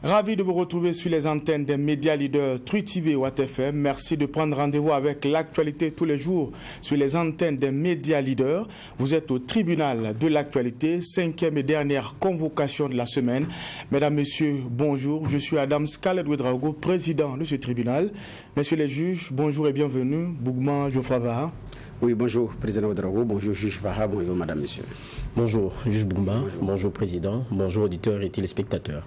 Ravi de vous retrouver sur les antennes des médias leaders True TV et Watt FM. Merci de prendre rendez-vous avec l'actualité tous les jours sur les antennes des médias leaders. Vous êtes au tribunal de l'actualité, 5e et dernière convocation de la semaine. Mesdames, Messieurs, bonjour. Je suis Adam Scarlett Ouedraogo, président de ce tribunal. Messieurs les juges, bonjour et bienvenue. Bougman Geoffroy Vaha. Oui, bonjour, président Ouedraogo. Bonjour, juge Vaha. Bonjour, madame, monsieur. Bonjour, juge Bougman. Bonjour, président. Bonjour, auditeurs et téléspectateurs.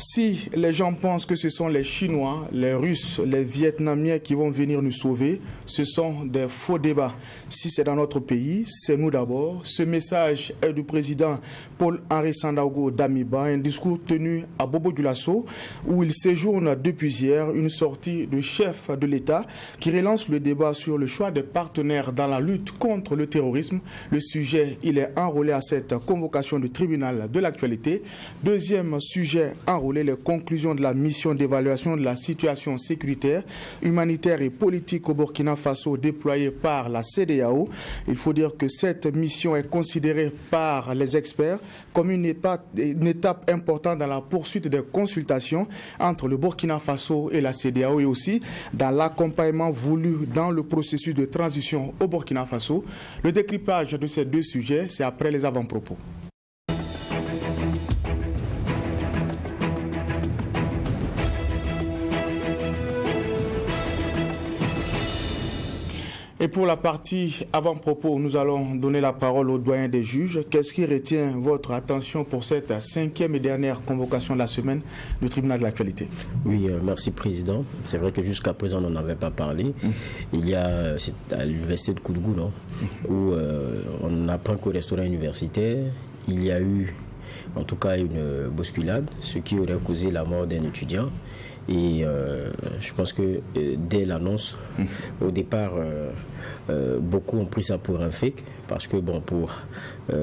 Si les gens pensent que ce sont les Chinois, les Russes, les Vietnamiens qui vont venir nous sauver, ce sont des faux débats. Si c'est dans notre pays, c'est nous d'abord. Ce message est du président Paul-Henri Sandaogo d'Amiba, un discours tenu à Bobo-Dioulasso où il séjourne depuis hier une sortie de chef de l'État qui relance le débat sur le choix des partenaires dans la lutte contre le terrorisme. Le sujet, il est enrôlé à cette convocation du tribunal de l'actualité. Deuxième sujet enrôlé, les conclusions de la mission d'évaluation de la situation sécuritaire, humanitaire et politique au Burkina Faso déployée par la CEDEAO. Il faut dire que cette mission est considérée par les experts comme une étape importante dans la poursuite des consultations entre le Burkina Faso et la CEDEAO et aussi dans l'accompagnement voulu dans le processus de transition au Burkina Faso. Le décryptage de ces deux sujets, c'est après les avant-propos. Et pour la partie avant-propos, nous allons donner la parole au doyen des juges. Qu'est-ce qui retient votre attention pour cette 5e et dernière convocation de la semaine du tribunal de l'actualité? Oui, merci président. C'est vrai que jusqu'à présent, on n'en avait pas parlé. Il y a, c'est à l'université de Koudougou, non, où on apprend qu'au restaurant universitaire, il y a eu en tout cas une bousculade, ce qui aurait causé la mort d'un étudiant. Et je pense que dès l'annonce, au départ, beaucoup ont pris ça pour un fake, parce que bon, pour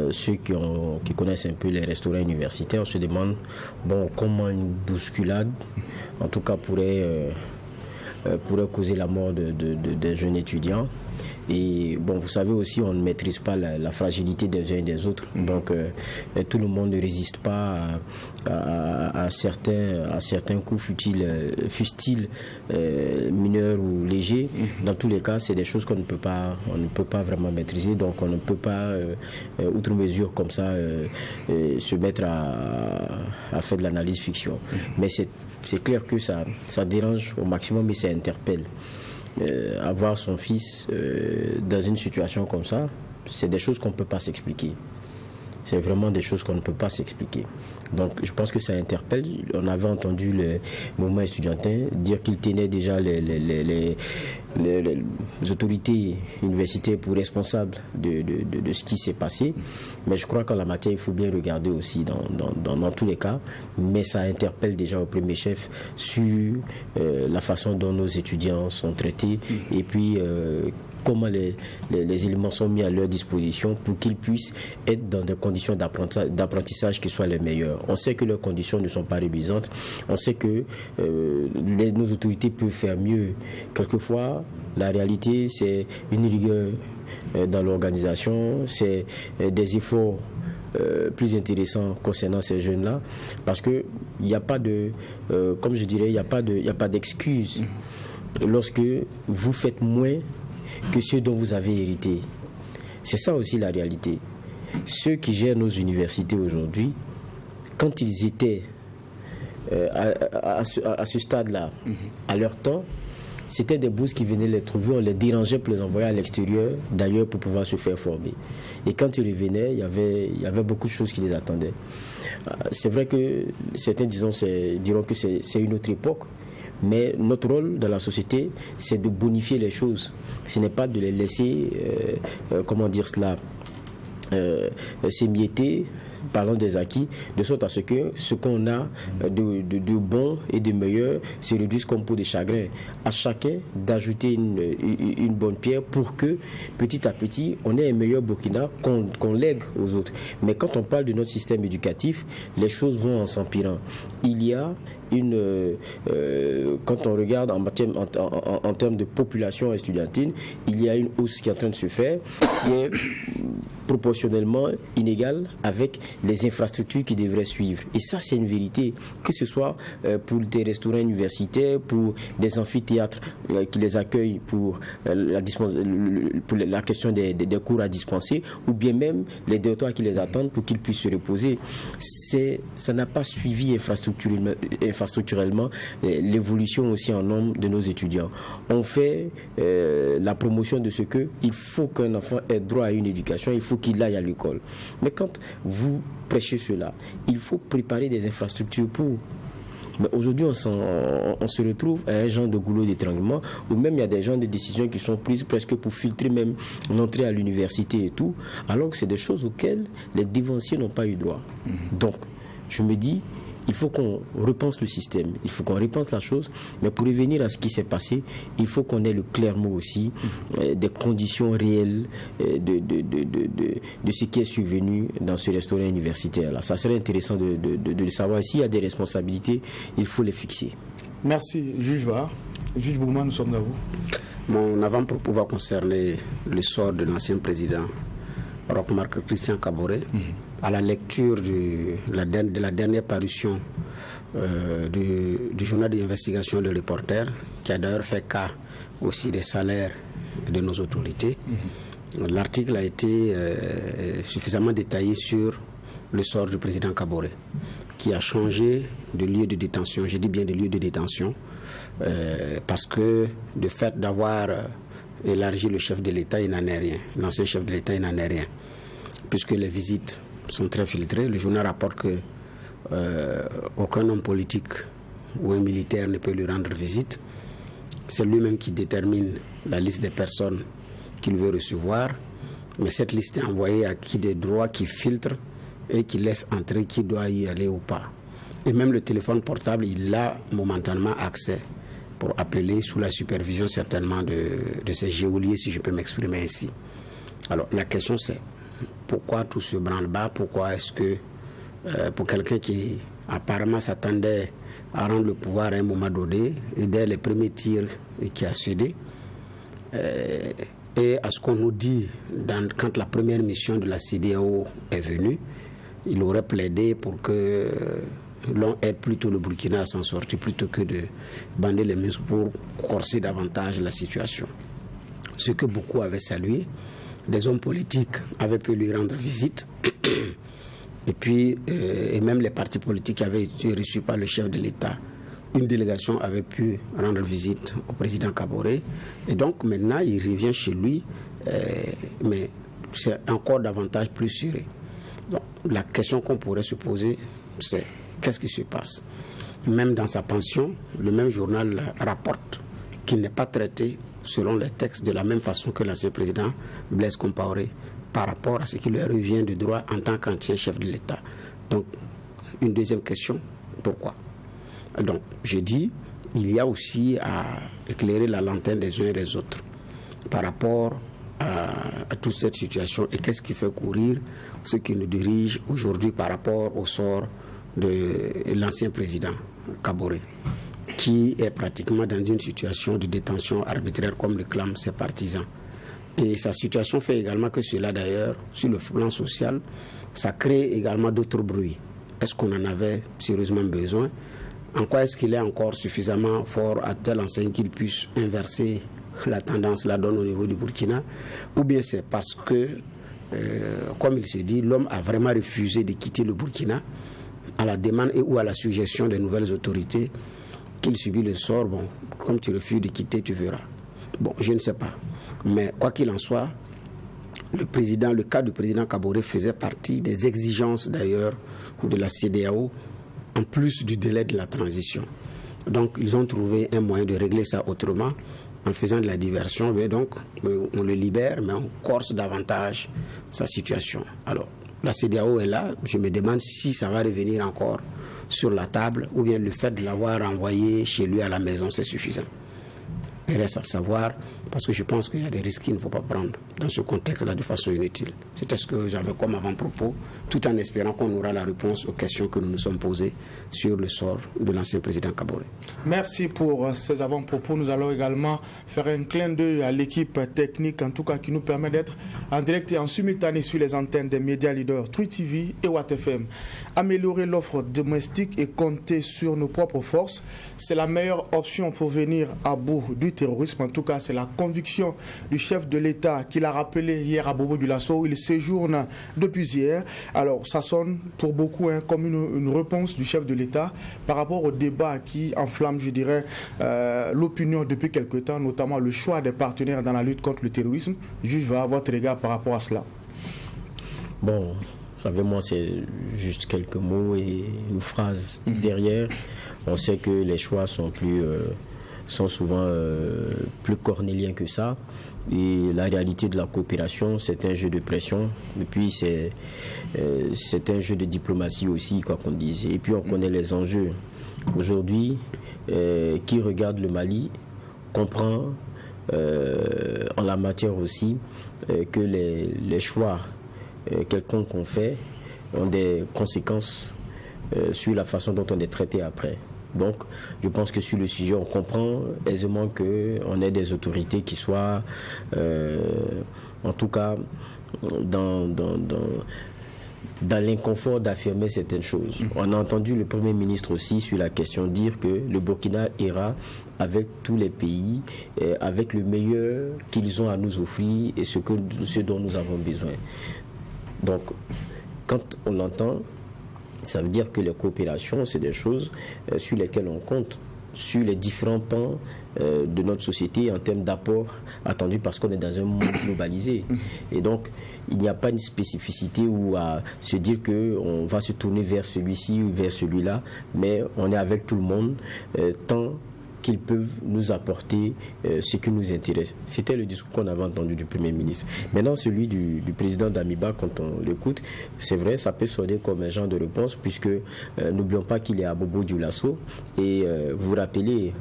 ceux qui connaissent un peu les restaurants universitaires, on se demande bon, comment une bousculade, en tout cas, pourrait causer la mort d'un jeune étudiant. Et bon, vous savez aussi, on ne maîtrise pas la fragilité des uns et des autres. Donc, tout le monde ne résiste pas à certains coups, fussent-ils mineurs ou légers. Dans tous les cas, c'est des choses qu'on ne peut pas vraiment maîtriser. Donc, on ne peut pas, outre mesure comme ça, se mettre à faire de l'analyse fiction. Mais c'est clair que ça dérange au maximum et ça interpelle. Avoir son fils dans une situation comme ça, c'est des choses qu'on ne peut pas s'expliquer. C'est vraiment des choses qu'on ne peut pas s'expliquer. Donc je pense que ça interpelle. On avait entendu le mouvement estudiantin dire qu'il tenait déjà les autorités universitaires pour responsables de ce qui s'est passé. Mais je crois qu'en la matière, il faut bien regarder aussi dans tous les cas. Mais ça interpelle déjà au premier chef sur la façon dont nos étudiants sont traités et puis comment les éléments sont mis à leur disposition pour qu'ils puissent être dans des conditions d'apprentissage qui soient les meilleures. On sait que leurs conditions ne sont pas réduisantes. On sait que nos autorités peuvent faire mieux. Quelquefois, la réalité, c'est une rigueur dans l'organisation, c'est des efforts plus intéressants concernant ces jeunes-là, parce qu'il n'y a pas de, comme je dirais, il n'y a pas d'excuse lorsque vous faites moins que ceux dont vous avez hérité. C'est ça aussi la réalité. Ceux qui gèrent nos universités aujourd'hui, quand ils étaient à ce stade-là, à leur temps, c'était des bourses qui venaient les trouver, on les dérangeait pour les envoyer à l'extérieur, d'ailleurs pour pouvoir se faire former. Et quand ils revenaient, il y avait beaucoup de choses qui les attendaient. C'est vrai que certains diront que c'est une autre époque, mais notre rôle dans la société, c'est de bonifier les choses. Ce n'est pas de les laisser, s'émietter, parlant des acquis, de sorte à ce que ce qu'on a de bon et de meilleur se réduise comme peau de chagrin. À chacun d'ajouter une bonne pierre pour que, petit à petit, on ait un meilleur Burkina qu'on lègue aux autres. Mais quand on parle de notre système éducatif, les choses vont en s'empirant. Il y a quand on regarde en termes de population estudiantine, il y a une hausse qui est en train de se faire, qui est proportionnellement inégale avec les infrastructures qui devraient suivre. Et ça, c'est une vérité, que ce soit pour des restaurants universitaires, pour des amphithéâtres qui les accueillent pour la question des cours à dispenser, ou bien même les dortoirs qui les attendent pour qu'ils puissent se reposer. Ça n'a pas suivi infrastructurellement l'évolution aussi en nombre de nos étudiants. On fait la promotion de ce que il faut qu'un enfant ait droit à une éducation, il faut qu'il aille à l'école. Mais quand vous prêchez cela, il faut préparer des infrastructures pour. Mais aujourd'hui, on se retrouve à un genre de goulot d'étranglement où même il y a des genres de décisions qui sont prises presque pour filtrer même l'entrée à l'université et tout, alors que c'est des choses auxquelles les dévanciers n'ont pas eu droit. Donc, je me dis, il faut qu'on repense le système, il faut qu'on repense la chose, mais pour revenir à ce qui s'est passé, il faut qu'on ait le clair mot aussi des conditions réelles de ce qui est survenu dans ce restaurant universitaire-là. Ça serait intéressant de le savoir. S'il y a des responsabilités, il faut les fixer. Merci, juge Var. Juge Bouma, nous sommes à vous. Mon avant-propos va concerner le sort de l'ancien président Roch-Marc Christian Kaboré. À la lecture de la dernière parution du journal d'investigation Le Reporter, qui a d'ailleurs fait cas aussi des salaires de nos autorités, l'article a été suffisamment détaillé sur le sort du président Kaboré, qui a changé de lieu de détention. Je dis bien de lieu de détention, parce que de fait d'avoir élargi le chef de l'État, il n'en est rien. L'ancien chef de l'État, il n'en est rien. Puisque les visites sont très filtrées. Le journal rapporte que aucun homme politique ou un militaire ne peut lui rendre visite. C'est lui-même qui détermine la liste des personnes qu'il veut recevoir. Mais cette liste est envoyée à qui de droit, qui filtre et qui laisse entrer qui doit y aller ou pas. Et même le téléphone portable, il a momentanément accès pour appeler sous la supervision certainement de ces geôliers, si je peux m'exprimer ainsi. Alors la question c'est, pourquoi tout ce branle-bas? Pourquoi est-ce que, pour quelqu'un qui apparemment s'attendait à rendre le pouvoir à un moment donné, et dès les premiers tirs qui a cédé, et à ce qu'on nous dit quand la première mission de la CEDEAO est venue, il aurait plaidé pour que l'on aide plutôt le Burkina à s'en sortir plutôt que de bander les muscles pour corser davantage la situation. Ce que beaucoup avaient salué, des hommes politiques avaient pu lui rendre visite, et puis et même les partis politiques avaient été reçus par le chef de l'État. Une délégation avait pu rendre visite au président Kaboré, et donc maintenant il revient chez lui, mais c'est encore davantage plus serré. Donc la question qu'on pourrait se poser, c'est qu'est-ce qui se passe? Même dans sa pension, le même journal rapporte qu'il n'est pas traité selon les textes de la même façon que l'ancien président Blaise Compaoré par rapport à ce qui lui revient de droit en tant qu'ancien chef de l'État. Donc, une deuxième question, pourquoi? Donc, je dis, il y a aussi à éclairer la lanterne des uns et des autres par rapport à toute cette situation et qu'est-ce qui fait courir ce qui nous dirige aujourd'hui par rapport au sort de l'ancien président Kaboré, qui est pratiquement dans une situation de détention arbitraire comme le clament ses partisans. Et sa situation fait également que cela d'ailleurs, sur le plan social, ça crée également d'autres bruits. Est-ce qu'on en avait sérieusement besoin? En quoi est-ce qu'il est encore suffisamment fort à telle enseigne qu'il puisse inverser la tendance, la donne au niveau du Burkina? Ou bien c'est parce que, comme il se dit, l'homme a vraiment refusé de quitter le Burkina à la demande et ou à la suggestion des nouvelles autorités qu'il subit le sort, bon, comme tu refuses de quitter, tu verras. Bon, je ne sais pas. Mais quoi qu'il en soit, le cas du président Kaboré faisait partie des exigences d'ailleurs de la CEDEAO, en plus du délai de la transition. Donc, ils ont trouvé un moyen de régler ça autrement, en faisant de la diversion. Mais donc, on le libère, mais on corse davantage sa situation. Alors, la CEDEAO est là. Je me demande si ça va revenir encore sur la table ou bien le fait de l'avoir envoyé chez lui à la maison, c'est suffisant. Il reste à savoir, parce que je pense qu'il y a des risques qu'il ne faut pas prendre dans ce contexte-là de façon inutile. C'était ce que j'avais comme avant-propos, tout en espérant qu'on aura la réponse aux questions que nous nous sommes posées sur le sort de l'ancien président Kaboré. Merci pour ces avant-propos. Nous allons également faire un clin d'œil à l'équipe technique, en tout cas qui nous permet d'être en direct et en simultané sur les antennes des médias leaders Twi TV et Watt FM. Améliorer l'offre domestique et compter sur nos propres forces, c'est la meilleure option pour venir à bout du terrorisme. En tout cas, c'est la conviction du chef de l'État qui l'a rappelé hier à Bobo Dioulasso. Il séjourne depuis hier. Alors, ça sonne pour beaucoup comme une réponse du chef de l'État par rapport au débat qui enflamme, je dirais, l'opinion depuis quelque temps, notamment le choix des partenaires dans la lutte contre le terrorisme. Juge, va avoir votre regard par rapport à cela. Bon, vous savez, moi, c'est juste quelques mots et une phrase derrière. On sait que les choix sont souvent plus cornéliens que ça. Et la réalité de la coopération, c'est un jeu de pression. Et puis, c'est un jeu de diplomatie aussi, quoi qu'on dise. Et puis, on connaît les enjeux. Aujourd'hui, qui regarde le Mali comprend en la matière aussi que les choix quelconques qu'on fait ont des conséquences sur la façon dont on est traité après. Donc, je pense que sur le sujet, on comprend aisément qu'on ait des autorités qui soient, en tout cas, dans l'inconfort d'affirmer certaines choses. On a entendu le Premier ministre aussi sur la question dire que le Burkina ira avec tous les pays, avec le meilleur qu'ils ont à nous offrir et ce dont nous avons besoin. Donc, quand on l'entend, ça veut dire que les coopérations, c'est des choses sur lesquelles on compte, sur les différents pans de notre société en termes d'apport attendu parce qu'on est dans un monde globalisé. Et donc, il n'y a pas une spécificité où à se dire qu'on va se tourner vers celui-ci ou vers celui-là, mais on est avec tout le monde tant qu'ils peuvent nous apporter ce qui nous intéresse. C'était le discours qu'on avait entendu du Premier ministre. Maintenant, celui du président d'Amiba, quand on l'écoute, c'est vrai, ça peut sonner comme un genre de réponse, puisque n'oublions pas qu'il est à Bobo Dioulasso. Et vous vous rappelez,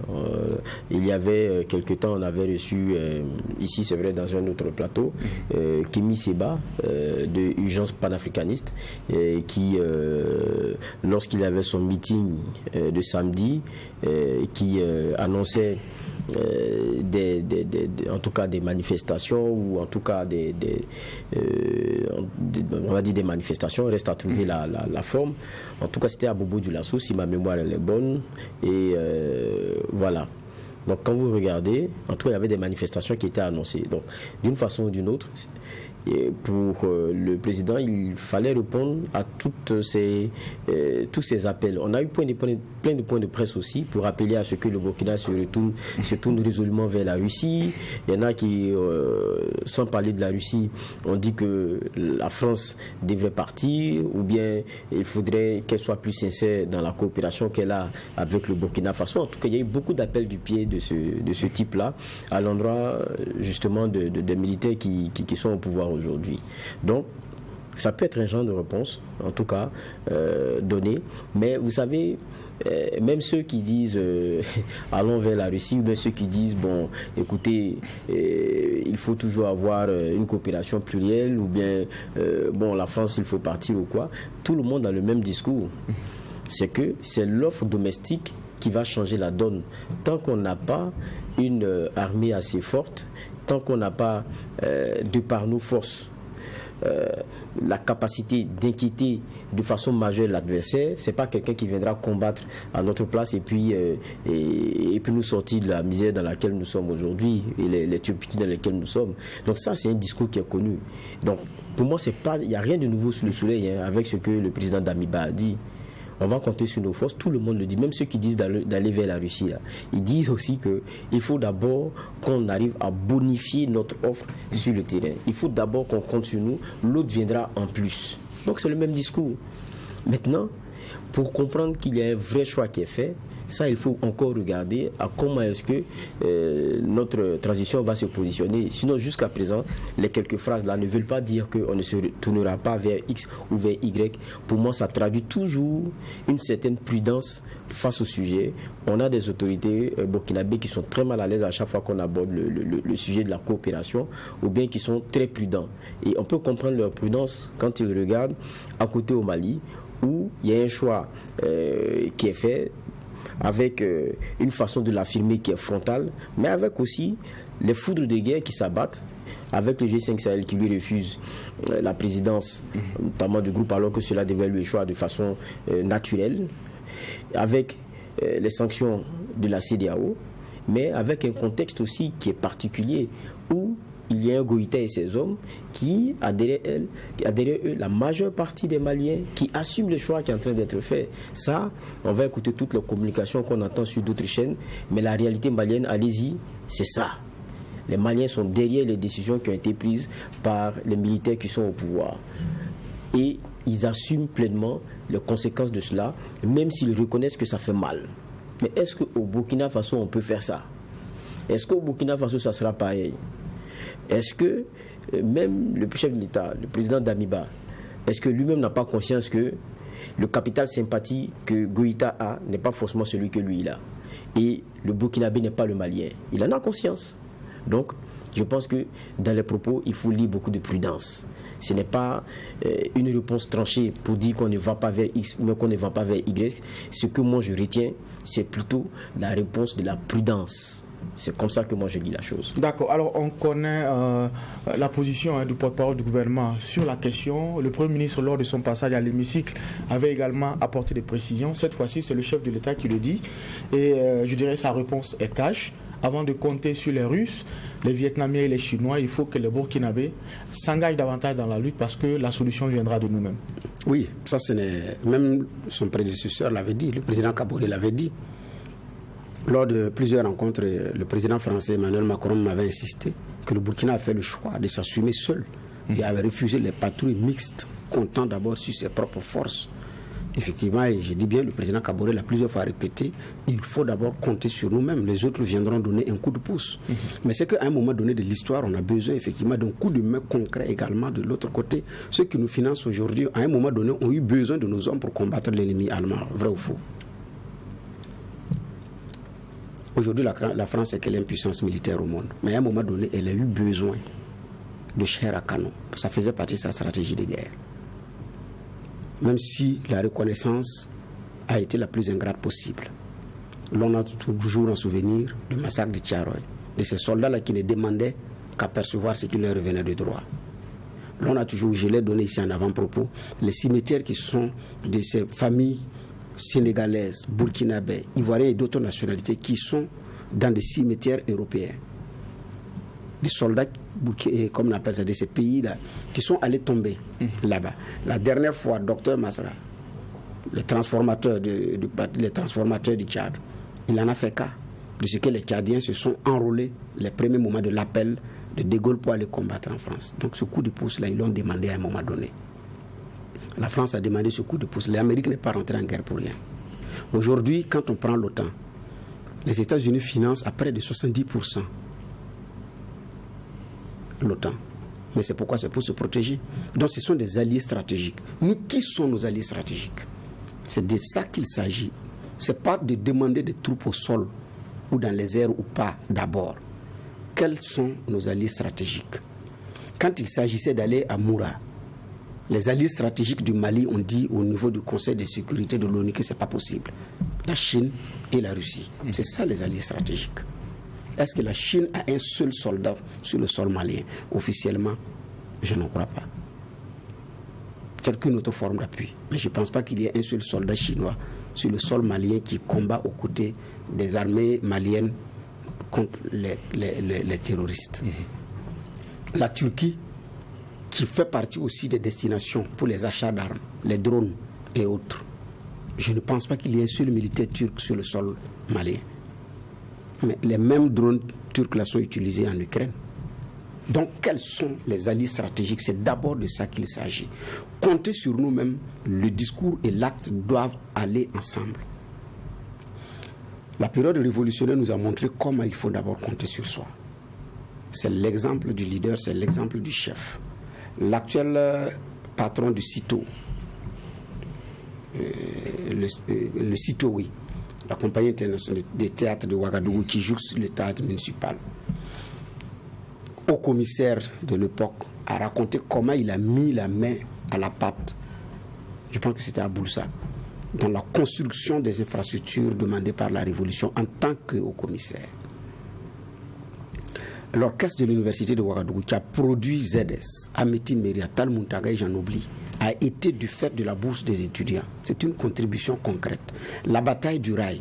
il y avait quelque temps, on avait reçu, ici c'est vrai, dans un autre plateau, Kémy Séba, de Urgence panafricaniste, qui, lorsqu'il avait son meeting de samedi, qui annonçait en tout cas des manifestations ou en tout cas on va dire des manifestations, reste à trouver la forme. En tout cas, c'était à Bobo Dioulasso, si ma mémoire elle est bonne, et voilà. Donc quand vous regardez, en tout cas il y avait des manifestations qui étaient annoncées. Donc d'une façon ou d'une autre, et pour le président, il fallait répondre à tous ces appels. On a eu plein de points de presse aussi pour appeler à ce que le Burkina se tourne résolument vers la Russie. Il y en a qui, sans parler de la Russie, ont dit que la France devrait partir ou bien il faudrait qu'elle soit plus sincère dans la coopération qu'elle a avec le Burkina Faso. En tout cas, il y a eu beaucoup d'appels du pied de ce type-là à l'endroit justement des militaires qui sont au pouvoir aujourd'hui. Donc, ça peut être un genre de réponse, en tout cas, donné. Mais vous savez, même ceux qui disent allons vers la Russie, ou bien ceux qui disent bon, écoutez, il faut toujours avoir une coopération plurielle, ou bien bon, la France, il faut partir ou quoi. Tout le monde a le même discours. C'est que c'est l'offre domestique qui va changer la donne. Tant qu'on n'a pas une armée assez forte, tant qu'on n'a pas, de par nos forces, la capacité d'inquiéter de façon majeure l'adversaire, c'est pas quelqu'un qui viendra combattre à notre place et puis nous sortir de la misère dans laquelle nous sommes aujourd'hui et les turpitudes dans lesquelles nous sommes. Donc ça, c'est un discours qui est connu. Donc pour moi, il n'y a rien de nouveau sous le soleil avec ce que le président d'Amiba a dit. On va compter sur nos forces, tout le monde le dit, même ceux qui disent d'aller vers la Russie. Là. Ils disent aussi qu'il faut d'abord qu'on arrive à bonifier notre offre sur le terrain. Il faut d'abord qu'on compte sur nous, l'autre viendra en plus. Donc c'est le même discours. Maintenant, pour comprendre qu'il y a un vrai choix qui est fait, Ça, il faut encore regarder à comment est-ce que notre transition va se positionner. Sinon, jusqu'à présent, les quelques phrases là ne veulent pas dire qu'on ne se tournera pas vers X ou vers Y. Pour moi, ça traduit toujours une certaine prudence face au sujet. On a des autorités burkinabés qui sont très mal à l'aise à chaque fois qu'on aborde le sujet de la coopération, ou bien qui sont très prudents. Et on peut comprendre leur prudence quand ils regardent à côté au Mali, où il y a un choix qui est fait avec une façon de l'affirmer qui est frontale, mais avec aussi les foudres de guerre qui s'abattent, avec le G5 Sahel qui lui refuse la présidence, notamment du groupe, alors que cela devait lui échouer de façon naturelle, avec les sanctions de la CEDEAO, mais avec un contexte aussi qui est particulier, où il y a un Goïta et ses hommes qui a derrière eux la majeure partie des Maliens qui assument le choix qui est en train d'être fait. Ça, on va écouter toutes les communications qu'on entend sur d'autres chaînes, mais la réalité malienne, allez-y, c'est ça. Les Maliens sont derrière les décisions qui ont été prises par les militaires qui sont au pouvoir. Et ils assument pleinement les conséquences de cela, même s'ils reconnaissent que ça fait mal. Mais est-ce qu'au Burkina Faso, on peut faire ça? Est-ce qu'au Burkina Faso, ça sera pareil? Est-ce que même le chef de l'État, le président Damiba, est-ce que lui-même n'a pas conscience que le capital sympathie que Goïta a n'est pas forcément celui que lui il a? Et le Burkinabé n'est pas le Malien. Il en a conscience. Donc, je pense que dans les propos, il faut lire beaucoup de prudence. Ce n'est pas une réponse tranchée pour dire qu'on ne va pas vers X, mais qu'on ne va pas vers Y. Ce que moi je retiens, c'est plutôt la réponse de la prudence. C'est comme ça que moi je lis la chose. D'accord. Alors on connaît la position du porte-parole du gouvernement sur la question. Le Premier ministre, lors de son passage à l'hémicycle, avait également apporté des précisions. Cette fois-ci, c'est le chef de l'État qui le dit. Et je dirais sa réponse est cash. Avant de compter sur les Russes, les Vietnamiens et les Chinois, il faut que les Burkinabés s'engagent davantage dans la lutte parce que la solution viendra de nous-mêmes. Oui, ça ce n'est... Même son prédécesseur l'avait dit, le président Kaboré l'avait dit. Lors de plusieurs rencontres, le président français Emmanuel Macron m'avait insisté que le Burkina a fait le choix de s'assumer seul. Il avait refusé les patrouilles mixtes, comptant d'abord sur ses propres forces. Effectivement, et je dis bien, le président Kaboré l'a plusieurs fois répété, il faut d'abord compter sur nous-mêmes. Les autres viendront donner un coup de pouce. Mais c'est qu'à un moment donné de l'histoire, on a besoin effectivement d'un coup de main concret également de l'autre côté. Ceux qui nous financent aujourd'hui, à un moment donné, ont eu besoin de nos hommes pour combattre l'ennemi allemand. Vrai ou faux? Aujourd'hui, la France est quelle impuissance militaire au monde. Mais à un moment donné, elle a eu besoin de chair à canon. Ça faisait partie de sa stratégie de guerre. Même si la reconnaissance a été la plus ingrate possible. L'on a toujours en souvenir le massacre de Tiaroy, de ces soldats-là qui ne demandaient qu'à percevoir ce qui leur revenait de droit. L'on a toujours, je l'ai donné ici en avant-propos, les cimetières qui sont de ces familles sénégalaises, burkinabais, ivoiriens et d'autres nationalités qui sont dans des cimetières européens. Des soldats, comme on appelle ça, de ces pays-là, qui sont allés tomber là-bas. La dernière fois, Dr Masra, le transformateur du Tchad, il en a fait cas de ce que les Tchadiens se sont enrôlés les premiers moments de l'appel de De Gaulle pour aller combattre en France. Donc ce coup de pouce-là, ils l'ont demandé à un moment donné. La France a demandé ce coup de pouce. L'Amérique n'est pas rentrée en guerre pour rien. Aujourd'hui, quand on prend l'OTAN, les États-Unis financent à près de 70% l'OTAN. Mais c'est pourquoi? C'est pour se protéger. Donc ce sont des alliés stratégiques. Nous, qui sont nos alliés stratégiques? C'est de ça qu'il s'agit. Ce n'est pas de demander des troupes au sol ou dans les airs ou pas d'abord. Quels sont nos alliés stratégiques? Quand il s'agissait d'aller à Moura, les alliés stratégiques du Mali ont dit au niveau du Conseil de sécurité de l'ONU que ce n'est pas possible. La Chine et la Russie. C'est ça les alliés stratégiques. Est-ce que la Chine a un seul soldat sur le sol malien? Officiellement, je n'en crois pas. C'est qu'une autre forme d'appui. Mais je ne pense pas qu'il y ait un seul soldat chinois sur le sol malien qui combat aux côtés des armées maliennes contre les terroristes. La Turquie, qui fait partie aussi des destinations pour les achats d'armes, les drones et autres. Je ne pense pas qu'il y ait un seul militaire turc sur le sol malien. Mais les mêmes drones turcs là sont utilisés en Ukraine. Donc, quels sont les alliés stratégiques? C'est d'abord de ça qu'il s'agit. Compter sur nous-mêmes, le discours et l'acte doivent aller ensemble. La période révolutionnaire nous a montré comment il faut d'abord compter sur soi. C'est l'exemple du leader, c'est l'exemple du chef. L'actuel patron du CITO, le CITO, oui, la compagnie internationale des théâtres de Ouagadougou qui joue sur le théâtre municipal, au commissaire de l'époque, a raconté comment il a mis la main à la pâte, je pense que c'était à Boulsa, dans la construction des infrastructures demandées par la Révolution en tant que haut commissaire. L'orchestre de l'université de Ouagadougou qui a produit ZS, Ameti Meria, Tal Muntaga et j'en oublie, a été du fait de la bourse des étudiants. C'est une contribution concrète. La bataille du rail,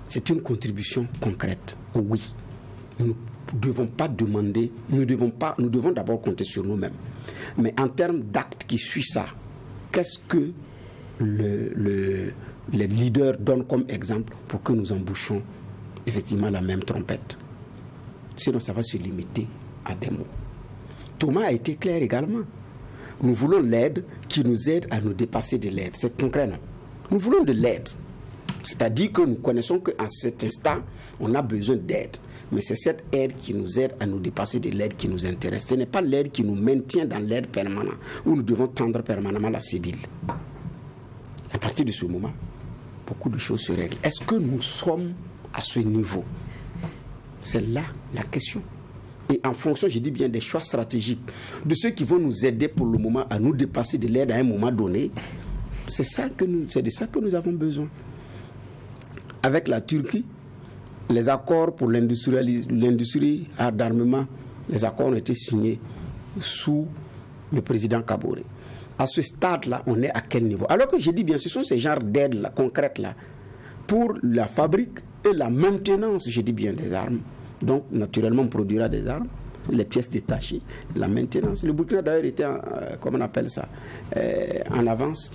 c'est une contribution concrète. Oui, nous ne devons pas demander, nous devons d'abord compter sur nous-mêmes. Mais en termes d'actes qui suivent ça, qu'est-ce que les leaders donnent comme exemple pour que nous embouchons effectivement la même trompette? Sinon, ça va se limiter à des mots. Thomas a été clair également. Nous voulons l'aide qui nous aide à nous dépasser de l'aide. C'est concret, non? Nous voulons de l'aide. C'est-à-dire que nous connaissons qu'à cet instant, on a besoin d'aide. Mais c'est cette aide qui nous aide à nous dépasser de l'aide qui nous intéresse. Ce n'est pas l'aide qui nous maintient dans l'aide permanente, où nous devons tendre permanemment la sébile. À partir de ce moment, beaucoup de choses se règlent. Est-ce que nous sommes à ce niveau? C'est là la question. Et en fonction, je dis bien, des choix stratégiques, de ceux qui vont nous aider pour le moment à nous dépasser de l'aide à un moment donné, c'est de ça que nous avons besoin. Avec la Turquie, les accords pour l'industrie d'armement, les accords ont été signés sous le président Kaboré. À ce stade-là, on est à quel niveau? Alors que je dis bien, ce sont ces genres d'aides concrètes-là pour la fabrique et la maintenance, je dis bien, des armes. Donc, naturellement, on produira des armes, les pièces détachées, la maintenance. Le Burkina, d'ailleurs, était, comment on appelle ça, en avance,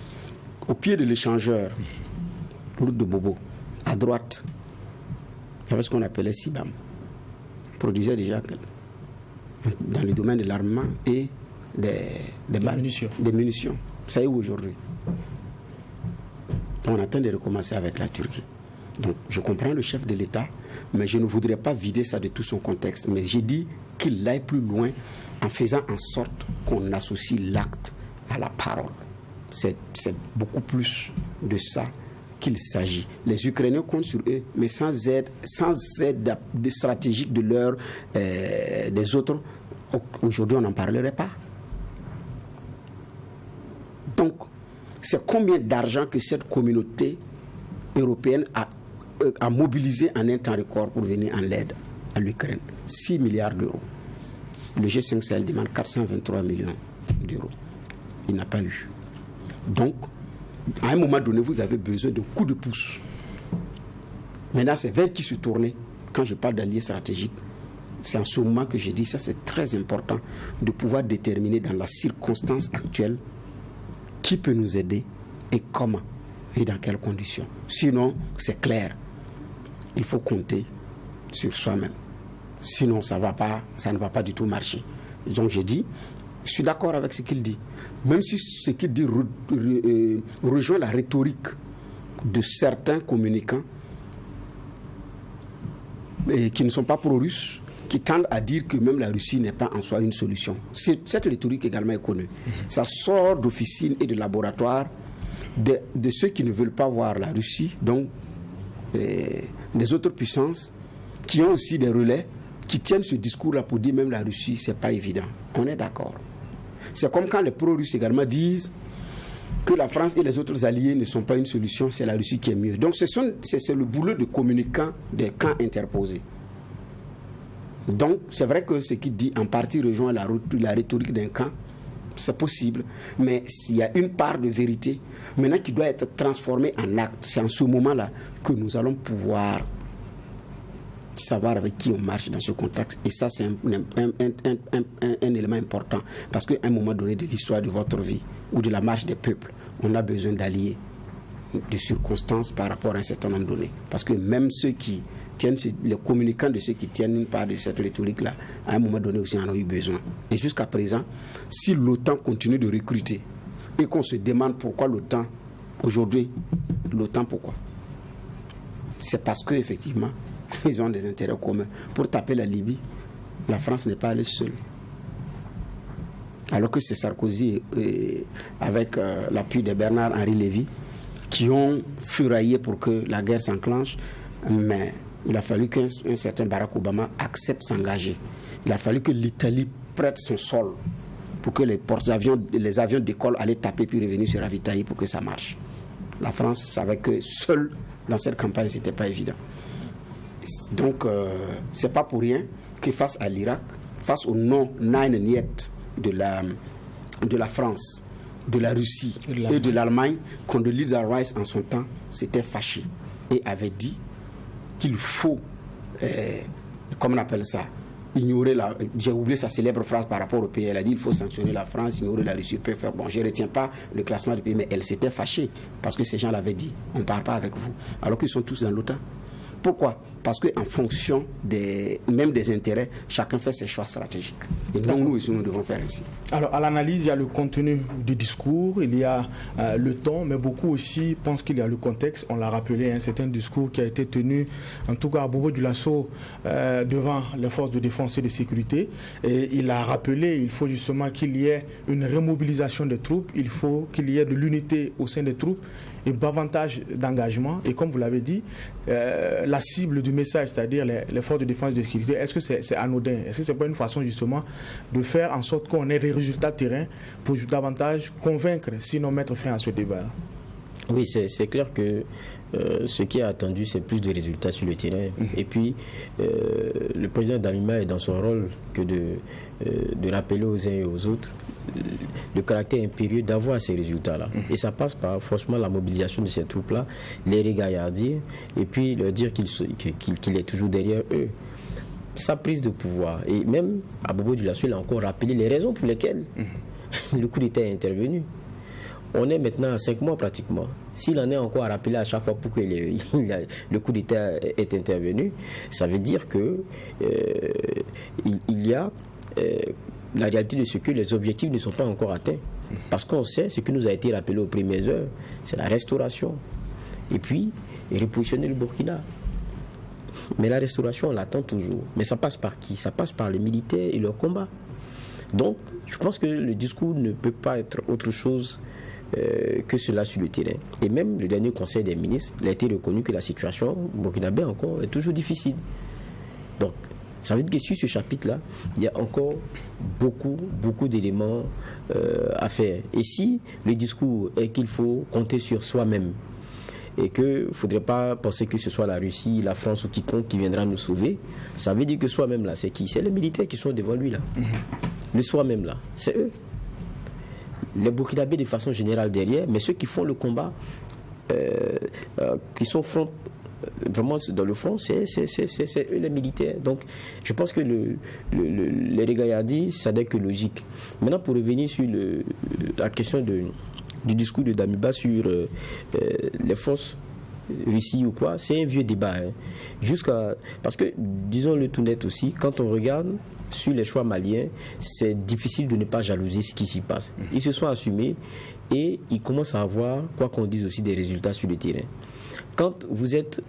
au pied de l'échangeur, route de Bobo, à droite. Il y avait ce qu'on appelait Sibam. On produisait déjà dans le domaine de l'armement et des munitions. Ça y est aujourd'hui. On attend de recommencer avec la Turquie. Donc, je comprends le chef de l'État, mais je ne voudrais pas vider ça de tout son contexte. Mais j'ai dit qu'il aille plus loin en faisant en sorte qu'on associe l'acte à la parole. C'est beaucoup plus de ça qu'il s'agit. Les Ukrainiens comptent sur eux, mais sans aide stratégique de des autres, aujourd'hui on n'en parlerait pas. Donc, c'est combien d'argent que cette communauté européenne a mobilisé en un temps record pour venir en aide à l'Ukraine? 6 milliards d'euros. Le G5 Sahel demande 423 millions d'euros. Il n'a pas eu. Donc, à un moment donné, vous avez besoin de coups de pouce. Maintenant, c'est vers qui se tourner. Quand je parle d'alliés stratégiques, c'est en ce moment que j'ai dit ça, c'est très important de pouvoir déterminer dans la circonstance actuelle qui peut nous aider et comment et dans quelles conditions. Sinon, c'est clair, il faut compter sur soi-même. Sinon, ça ne va pas du tout marcher. Donc, j'ai dit, je suis d'accord avec ce qu'il dit. Même si ce qu'il dit rejoint la rhétorique de certains communicants qui ne sont pas pro-russes, qui tendent à dire que même la Russie n'est pas en soi une solution. Cette rhétorique également est connue. Ça sort d'officines et de laboratoires de ceux qui ne veulent pas voir la Russie, donc des autres puissances qui ont aussi des relais, qui tiennent ce discours-là pour dire même la Russie, c'est pas évident. On est d'accord. C'est comme quand les pro-russes également disent que la France et les autres alliés ne sont pas une solution, c'est la Russie qui est mieux. Donc c'est le boulot de communicants des camps interposés. Donc c'est vrai que ce qu'il dit en partie rejoint la rhétorique d'un camp, c'est possible, mais s'il y a une part de vérité maintenant qui doit être transformée en acte, c'est en ce moment-là que nous allons pouvoir savoir avec qui on marche dans ce contexte. Et ça, c'est un élément important, parce qu'à un moment donné de l'histoire de votre vie ou de la marche des peuples, on a besoin d'alliés, de circonstances par rapport à un certain nombre donné. Parce que même ceux qui tiennent, les communicants de ceux qui tiennent une part de cette rhétorique-là, à un moment donné aussi en ont eu besoin. Et jusqu'à présent, si l'OTAN continue de recruter et qu'on se demande pourquoi l'OTAN, aujourd'hui, l'OTAN pourquoi? c'est parce qu'effectivement, ils ont des intérêts communs. Pour taper la Libye, la France n'est pas allée seule. Alors que c'est Sarkozy, avec l'appui de Bernard-Henri Lévy, qui ont furaillé pour que la guerre s'enclenche, mais il a fallu qu'un certain Barack Obama accepte s'engager. Il a fallu que l'Italie prête son sol pour que les avions d'école allaient taper puis revenir se ravitailler pour que ça marche. La France savait que seule dans cette campagne, ce n'était pas évident. Donc, ce n'est pas pour rien que face à l'Irak, face au non nine niet de la France, de la Russie et de l'Allemagne, Condoleezza Rice en son temps s'était fâché et avait dit qu'il faut, comment on appelle ça, ignorer j'ai oublié sa célèbre phrase par rapport au pays. Elle a dit il faut sanctionner la France, ignorer la Russie, peut faire. Bon, je ne retiens pas le classement du pays, mais elle s'était fâchée parce que ces gens l'avaient dit on ne part pas avec vous, alors qu'ils sont tous dans l'OTAN. Pourquoi? Parce qu'en fonction même des intérêts, chacun fait ses choix stratégiques. Et donc nous aussi, nous devons faire ainsi. Alors à l'analyse, il y a le contenu du discours, il y a le ton, mais beaucoup aussi pensent qu'il y a le contexte. On l'a rappelé, hein, c'est un discours qui a été tenu, en tout cas à Bobo Dioulasso, devant les forces de défense et de sécurité. Et il a rappelé, il faut justement qu'il y ait une remobilisation des troupes, il faut qu'il y ait de l'unité au sein des troupes et davantage d'engagement. Et comme vous l'avez dit, la cible du message, c'est-à-dire les forces de défense et de sécurité, est-ce que c'est anodin? Est-ce que ce n'est pas une façon justement de faire en sorte qu'on ait des résultats terrain pour davantage convaincre, sinon mettre fin à ce débat? Oui, c'est clair que ce qui est attendu, c'est plus de résultats sur le terrain. Et puis, le président Damima est dans son rôle que de rappeler aux uns et aux autres le caractère impérieux d'avoir ces résultats-là. Et ça passe par forcément la mobilisation de ces troupes-là, les régaillardir, et puis leur dire qu'il est toujours derrière eux. Sa prise de pouvoir, et même à Bobo Dioulasso, il a encore rappelé les raisons pour lesquelles le coup d'État est intervenu. On est maintenant à 5 mois pratiquement. S'il en est encore à rappeler à chaque fois pour que le coup d'État est intervenu, ça veut dire que il y a la réalité de ce que les objectifs ne sont pas encore atteints. Parce qu'on sait ce qui nous a été rappelé aux premières heures, c'est la restauration. Et puis, repositionner le Burkina. Mais la restauration, on l'attend toujours. Mais ça passe par qui? Ça passe par les militaires et leur combat. Donc, je pense que le discours ne peut pas être autre chose que cela sur le terrain. Et même le dernier conseil des ministres, il a été reconnu que la situation burkinabé encore est toujours difficile. Donc, ça veut dire que sur ce chapitre-là, il y a encore beaucoup d'éléments à faire. Et si le discours est qu'il faut compter sur soi-même et qu'il ne faudrait pas penser que ce soit la Russie, la France ou quiconque qui viendra nous sauver, ça veut dire que soi-même là, c'est qui? C'est les militaires qui sont devant lui là. Le soi-même là, c'est eux. Les Burkinabés de façon générale derrière, mais ceux qui font le combat, qui sont vraiment dans le front, c'est eux les militaires. Donc je pense que les régaillardis, ça n'est que logique. Maintenant, pour revenir sur la question du discours de Damiba sur les forces Russie ou quoi, c'est un vieux débat. Parce que, disons-le tout net aussi, quand on regarde sur les choix maliens, c'est difficile de ne pas jalouser ce qui s'y passe. Ils se sont assumés et ils commencent à avoir, quoi qu'on dise aussi, des résultats sur le terrain. Quand vous êtes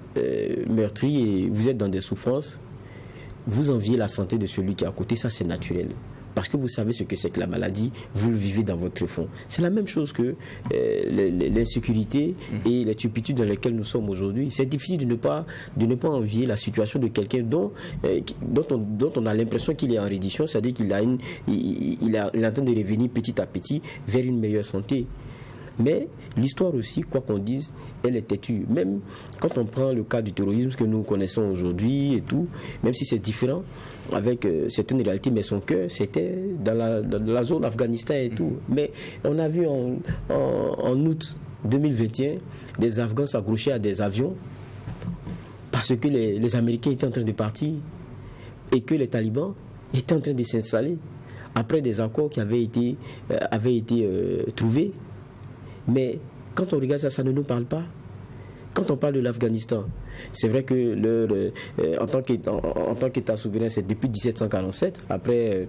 meurtri et vous êtes dans des souffrances, vous enviez la santé de celui qui est à côté, ça c'est naturel. Parce que vous savez ce que c'est que la maladie, vous le vivez dans votre fond. C'est la même chose que l'insécurité et les turpitudes dans lesquelles nous sommes aujourd'hui. C'est difficile de ne pas envier la situation de quelqu'un dont on a l'impression qu'il est en reddition, c'est-à-dire qu'il il est en train de revenir petit à petit vers une meilleure santé. Mais l'histoire aussi, quoi qu'on dise, elle est têtue. Même quand on prend le cas du terrorisme que nous connaissons aujourd'hui et tout, même si c'est différent, avec certaines réalités, mais son cœur, c'était dans la zone Afghanistan et tout. Mais on a vu en août 2021 des Afghans s'accrocher à des avions parce que les Américains étaient en train de partir et que les talibans étaient en train de s'installer après des accords qui avaient été trouvés. Mais quand on regarde ça, ça ne nous parle pas. Quand on parle de l'Afghanistan, c'est vrai que en tant qu'État souverain, c'est depuis 1747, après,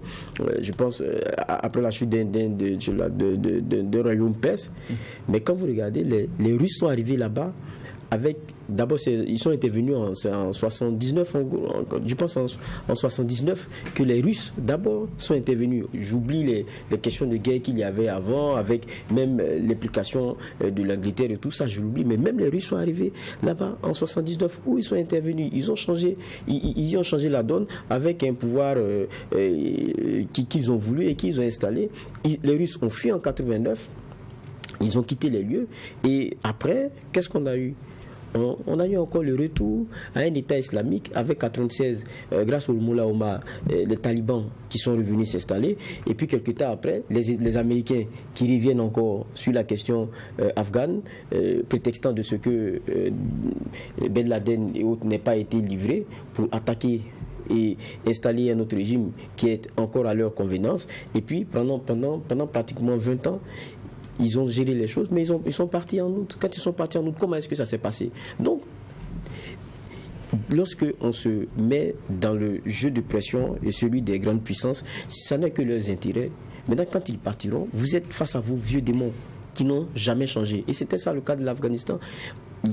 je pense, après la chute d'un royaume perse. Mais quand vous regardez, les Russes sont arrivés là-bas avec d'abord, ils sont intervenus en 79, je pense en 79, que les Russes, d'abord, sont intervenus. J'oublie les questions de guerre qu'il y avait avant, avec même l'implication de l'Angleterre et tout ça, je l'oublie. Mais même les Russes sont arrivés là-bas en 79, où ils sont intervenus. Ils ont changé la donne avec un pouvoir qu'ils ont voulu et qu'ils ont installé. Les Russes ont fui en 89. Ils ont quitté les lieux et après, qu'est-ce qu'on a eu? On a eu encore le retour à un État islamique avec 96, grâce au Moula Omar, les talibans qui sont revenus s'installer. Et puis quelques temps après, les Américains qui reviennent encore sur la question afghane, prétextant de ce que Ben Laden et autres n'aient pas été livrés pour attaquer et installer un autre régime qui est encore à leur convenance. Et puis pendant pratiquement 20 ans, ils ont géré les choses, mais ils sont partis en août. Quand ils sont partis en août, comment est-ce que ça s'est passé? Donc, lorsque on se met dans le jeu de pression et celui des grandes puissances, ça n'est que leurs intérêts. Maintenant, quand ils partiront, vous êtes face à vos vieux démons qui n'ont jamais changé. Et c'était ça le cas de l'Afghanistan.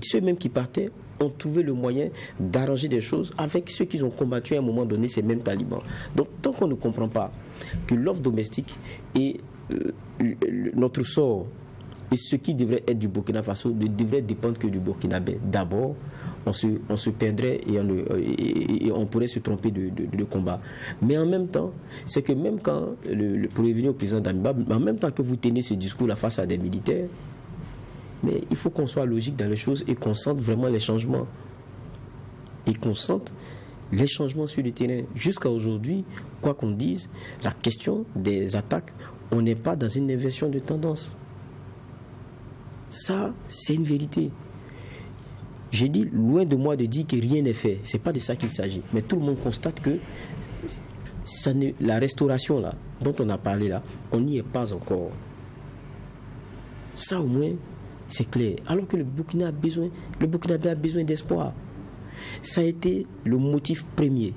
Ceux mêmes qui partaient ont trouvé le moyen d'arranger des choses avec ceux qu'ils ont combattu à un moment donné, ces mêmes talibans. Donc, tant qu'on ne comprend pas que l'offre domestique et notre sort et ce qui devrait être du Burkina Faso ne devrait dépendre que du Burkinabé. D'abord, on se perdrait et on pourrait se tromper de combat. Mais en même temps, c'est que même quand, pour revenir au président Damiba, en même temps que vous tenez ce discours-là face à des militaires, mais il faut qu'on soit logique dans les choses et qu'on sente vraiment les changements. Et qu'on sente les changements sur le terrain. Jusqu'à aujourd'hui, quoi qu'on dise, la question des attaques, on n'est pas dans une inversion de tendance. Ça, c'est une vérité. J'ai dit, loin de moi de dire que rien n'est fait. Ce n'est pas de ça qu'il s'agit. Mais tout le monde constate que la restauration là, dont on a parlé là, on n'y est pas encore. Ça au moins, c'est clair. Alors que le Burkinabé a besoin d'espoir. Ça a été le motif premier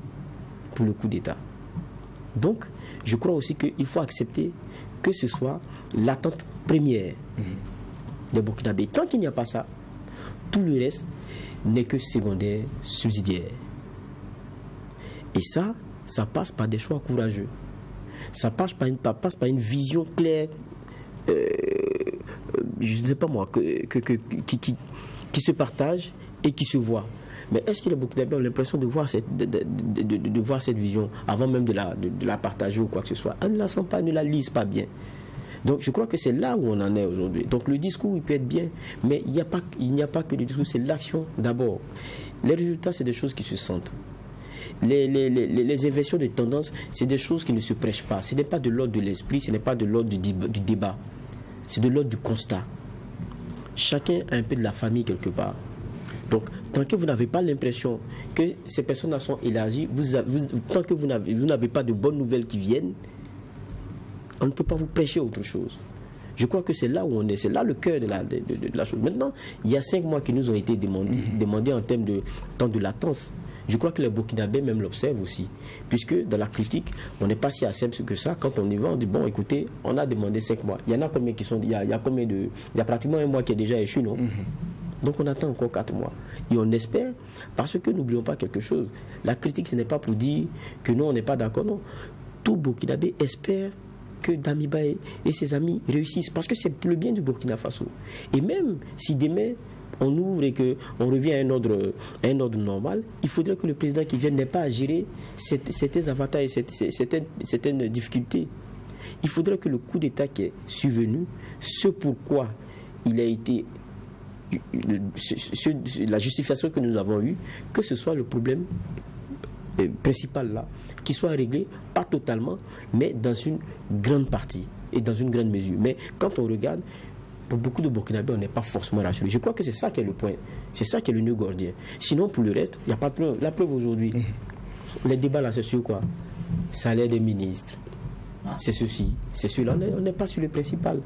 pour le coup d'État. Donc, je crois aussi qu'il faut accepter que ce soit l'attente première des Burkinabés. Tant qu'il n'y a pas ça, tout le reste n'est que secondaire, subsidiaire. Et ça passe par des choix courageux. Ça passe par une vision claire, je ne sais pas moi, qui se partage et qui se voit. Mais est-ce que les Burkinabés ont l'impression de voir cette vision avant même de la partager ou quoi que ce soit? Elles ne la sentent pas, ne la lisent pas bien. Donc je crois que c'est là où on en est aujourd'hui. Donc le discours, il peut être bien, mais il n'y a pas que le discours, c'est l'action d'abord. Les résultats, c'est des choses qui se sentent. Les inversions de tendance, c'est des choses qui ne se prêchent pas. Ce n'est pas de l'ordre de l'esprit, ce n'est pas de l'ordre du débat. C'est de l'ordre du constat. Chacun a un peu de la famille quelque part. Donc, tant que vous n'avez pas l'impression que ces personnes sont élargies, tant que vous n'avez pas de bonnes nouvelles qui viennent, on ne peut pas vous prêcher autre chose. Je crois que c'est là où on est, c'est là le cœur de la chose. Maintenant, il y a 5 mois qui nous ont été demandés en termes de temps de latence. Je crois que les Burkinabés même l'observent aussi. Puisque dans la critique, on n'est pas si acerbe que ça. Quand on y va, on dit, bon, écoutez, on a demandé 5 mois. Il y en a combien qui sont... Il y a pratiquement 1 mois qui est déjà échu, non? Donc on attend encore 4 mois. Et on espère, parce que n'oublions pas quelque chose. La critique, ce n'est pas pour dire que nous, on n'est pas d'accord, non. Tout Burkinabé espère que Damiba et ses amis réussissent. Parce que c'est pour le bien du Burkina Faso. Et même si demain, on ouvre et qu'on revient à un ordre normal, il faudrait que le président qui vienne n'ait pas à gérer certains avatars et certaines difficultés. Il faudrait que le coup d'État qui est survenu, ce pourquoi il a été... la justification que nous avons eue, que ce soit le problème principal là, qui soit réglé, pas totalement, mais dans une grande partie et dans une grande mesure. Mais quand on regarde, pour beaucoup de Burkinabés, on n'est pas forcément rassuré. Je crois que c'est ça qui est le point, c'est ça qui est le nœud gordien. Sinon, pour le reste, il n'y a pas de preuve. La preuve aujourd'hui, les débats là, c'est sur quoi? Salaire des ministres, c'est ceci, c'est cela. On n'est pas sur le principal.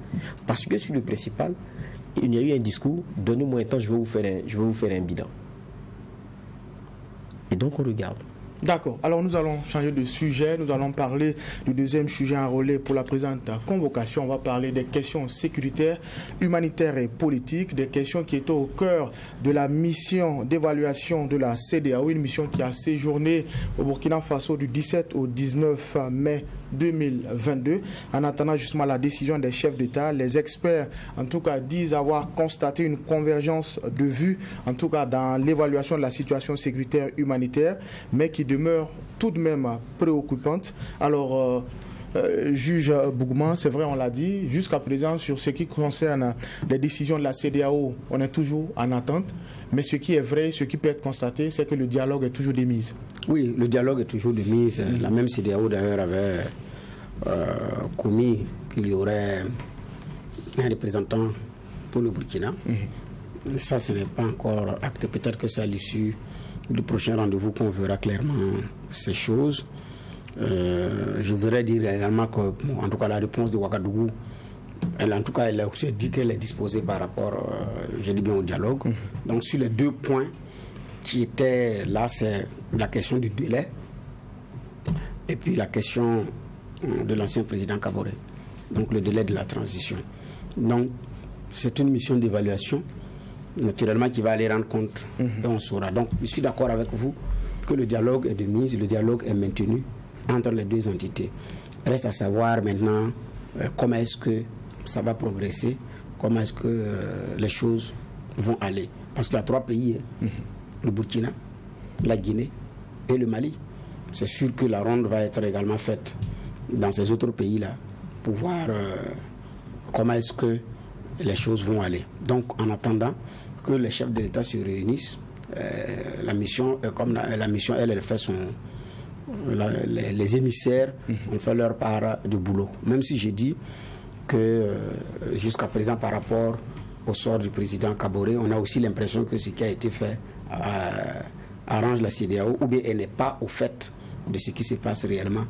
Parce que sur le principal, il y a eu un discours, donnez-moi un temps, je vais vous faire un bilan. Et donc on regarde. D'accord. Alors nous allons changer de sujet. Nous allons parler du deuxième sujet enrôlé pour la présente convocation. On va parler des questions sécuritaires, humanitaires et politiques, des questions qui étaient au cœur de la mission d'évaluation de la CEDEAO, une mission qui a séjourné au Burkina Faso du 17 au 19 mai 2022. En attendant justement la décision des chefs d'État, les experts en tout cas disent avoir constaté une convergence de vues, en tout cas dans l'évaluation de la situation sécuritaire humanitaire, mais qui demeure tout de même préoccupante. Alors, juge Bougman, c'est vrai, on l'a dit, jusqu'à présent, sur ce qui concerne les décisions de la CEDEAO, on est toujours en attente. Mais ce qui est vrai, ce qui peut être constaté, c'est que le dialogue est toujours de mise. Oui, le dialogue est toujours de mise. La même CEDEAO, d'ailleurs, avait commis qu'il y aurait un représentant pour le Burkina. Ça, ce n'est pas encore acté. Peut-être que c'est à l'issue du prochain rendez-vous qu'on verra clairement ces choses. Je voudrais dire également que, en tout cas, la réponse de Ouagadougou, elle a aussi dit qu'elle est disposée par rapport, je dis bien, au dialogue. Donc, sur les deux points qui étaient là, c'est la question du délai et puis la question de l'ancien président Kaboré, donc le délai de la transition. Donc, c'est une mission d'évaluation, naturellement, qui va aller rendre compte et on saura. Donc, je suis d'accord avec vous que le dialogue est de mise, le dialogue est maintenu entre les deux entités. Reste à savoir maintenant comment est-ce que ça va progresser, comment est-ce que les choses vont aller. Parce qu'il y a 3 pays, le Burkina, la Guinée et le Mali. C'est sûr que la ronde va être également faite dans ces autres pays-là pour voir comment est-ce que les choses vont aller. Donc, en attendant que les chefs de l'État se réunissent, la mission, elle fait son... les émissaires ont fait leur part du boulot. Même si j'ai dit que jusqu'à présent, par rapport au sort du président Kaboré, on a aussi l'impression que ce qui a été fait arrange la CEDEAO, ou bien elle n'est pas au fait de ce qui se passe réellement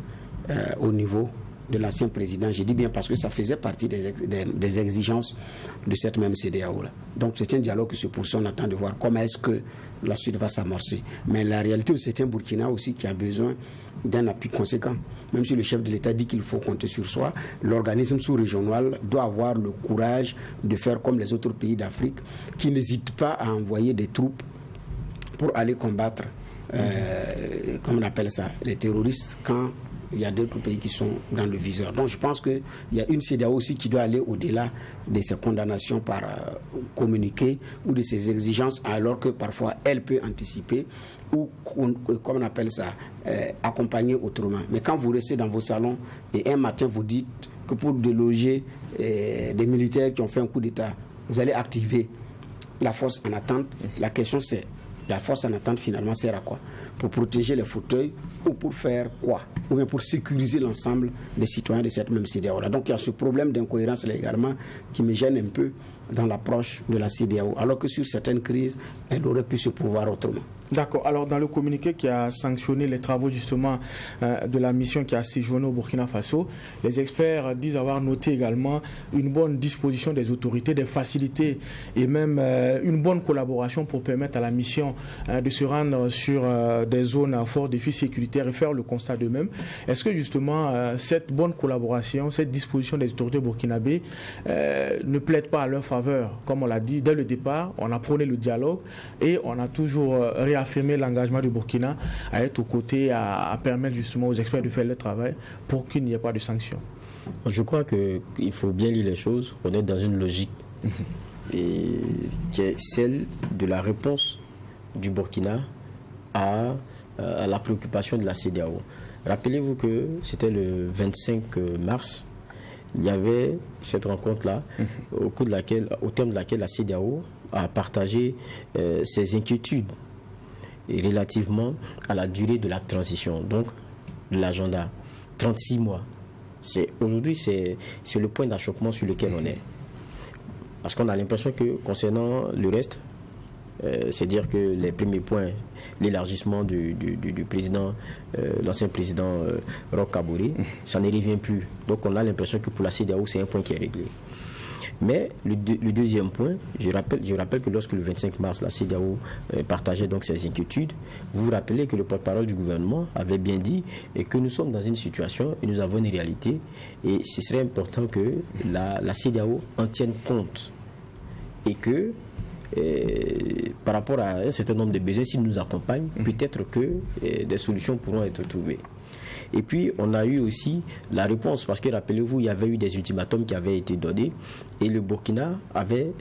au niveau de l'ancien président. J'ai dit bien parce que ça faisait partie des exigences de cette même CEDEAO-là. Donc c'est un dialogue qui se poursuit, on attend de voir comment est-ce que la suite va s'amorcer. Mais la réalité, c'est un Burkina aussi qui a besoin d'un appui conséquent. Même si le chef de l'État dit qu'il faut compter sur soi, l'organisme sous-régional doit avoir le courage de faire comme les autres pays d'Afrique, qui n'hésitent pas à envoyer des troupes pour aller combattre, comme on appelle ça, les terroristes, quand il y a d'autres pays qui sont dans le viseur. Donc je pense qu'il y a une CEDEAO aussi qui doit aller au-delà de ses condamnations par communiqué ou de ses exigences, alors que parfois elle peut anticiper ou, comme on appelle ça, accompagner autrement. Mais quand vous restez dans vos salons et un matin vous dites que pour déloger des militaires qui ont fait un coup d'État, vous allez activer la force en attente, la question c'est, la force en attente finalement sert à quoi? Pour protéger les fauteuils ou pour faire quoi? Ou bien pour sécuriser l'ensemble des citoyens de cette même CEDEAO-là. Donc il y a ce problème d'incohérence là également qui me gêne un peu dans l'approche de la CEDEAO, alors que sur certaines crises, elle aurait pu se pouvoir autrement. D'accord. Alors, dans le communiqué qui a sanctionné les travaux justement de la mission qui a séjourné au Burkina Faso, les experts disent avoir noté également une bonne disposition des autorités, des facilités et même une bonne collaboration pour permettre à la mission de se rendre sur des zones à fort défi sécuritaire et faire le constat d'eux-mêmes. Est-ce que justement cette bonne collaboration, cette disposition des autorités burkinabées ne plaide pas à leur faveur? Comme on l'a dit dès le départ, on a prôné le dialogue et on a toujours réaffirmé l'engagement du Burkina à être aux côtés, à permettre justement aux experts de faire leur travail pour qu'il n'y ait pas de sanctions. Je crois qu'il faut bien lire les choses. On est dans une logique qui est celle de la réponse du Burkina à la préoccupation de la CEDEAO. Rappelez-vous que c'était le 25 mars, il y avait cette rencontre-là, au terme de laquelle la CEDEAO a partagé ses inquiétudes relativement à la durée de la transition, donc l'agenda, 36 mois. Aujourd'hui, c'est le point d'achoppement sur lequel on est. Parce qu'on a l'impression que concernant le reste, c'est-à-dire que les premiers points, l'élargissement du président, l'ancien président Roch Kaboré, ça ne revient plus. Donc on a l'impression que pour la CEDEAO, c'est un point qui est réglé. Mais le deuxième point, je rappelle que lorsque le 25 mars, la CEDEAO partageait donc ses inquiétudes, vous vous rappelez que le porte-parole du gouvernement avait bien dit que nous sommes dans une situation et nous avons une réalité et ce serait important que la CEDEAO en tienne compte et que par rapport à un certain nombre de besoins, s'ils nous accompagnent, peut-être que des solutions pourront être trouvées. Et puis, on a eu aussi la réponse, parce que rappelez-vous, il y avait eu des ultimatums qui avaient été donnés, et le Burkina avait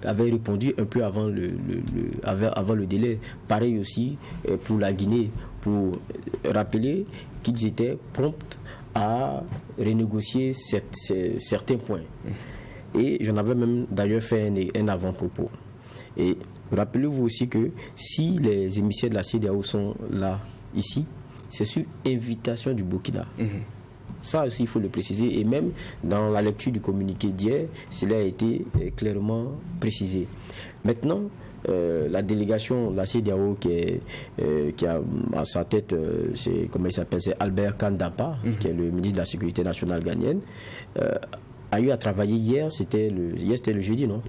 répondu un peu avant le délai. Pareil aussi pour la Guinée, pour rappeler qu'ils étaient prompts à renégocier certains points. Et j'en avais même d'ailleurs fait un avant-propos. Et rappelez-vous aussi que si les émissaires de la CEDEAO sont là, ici, c'est sur invitation du Burkina. Ça aussi, il faut le préciser. Et même dans la lecture du communiqué d'hier, cela a été clairement précisé. Maintenant, la délégation, la CEDEAO qui a à sa tête, c'est Albert Kandapa, qui est le ministre de la Sécurité nationale ghanéenne, a eu à travailler hier c'était le jeudi, non?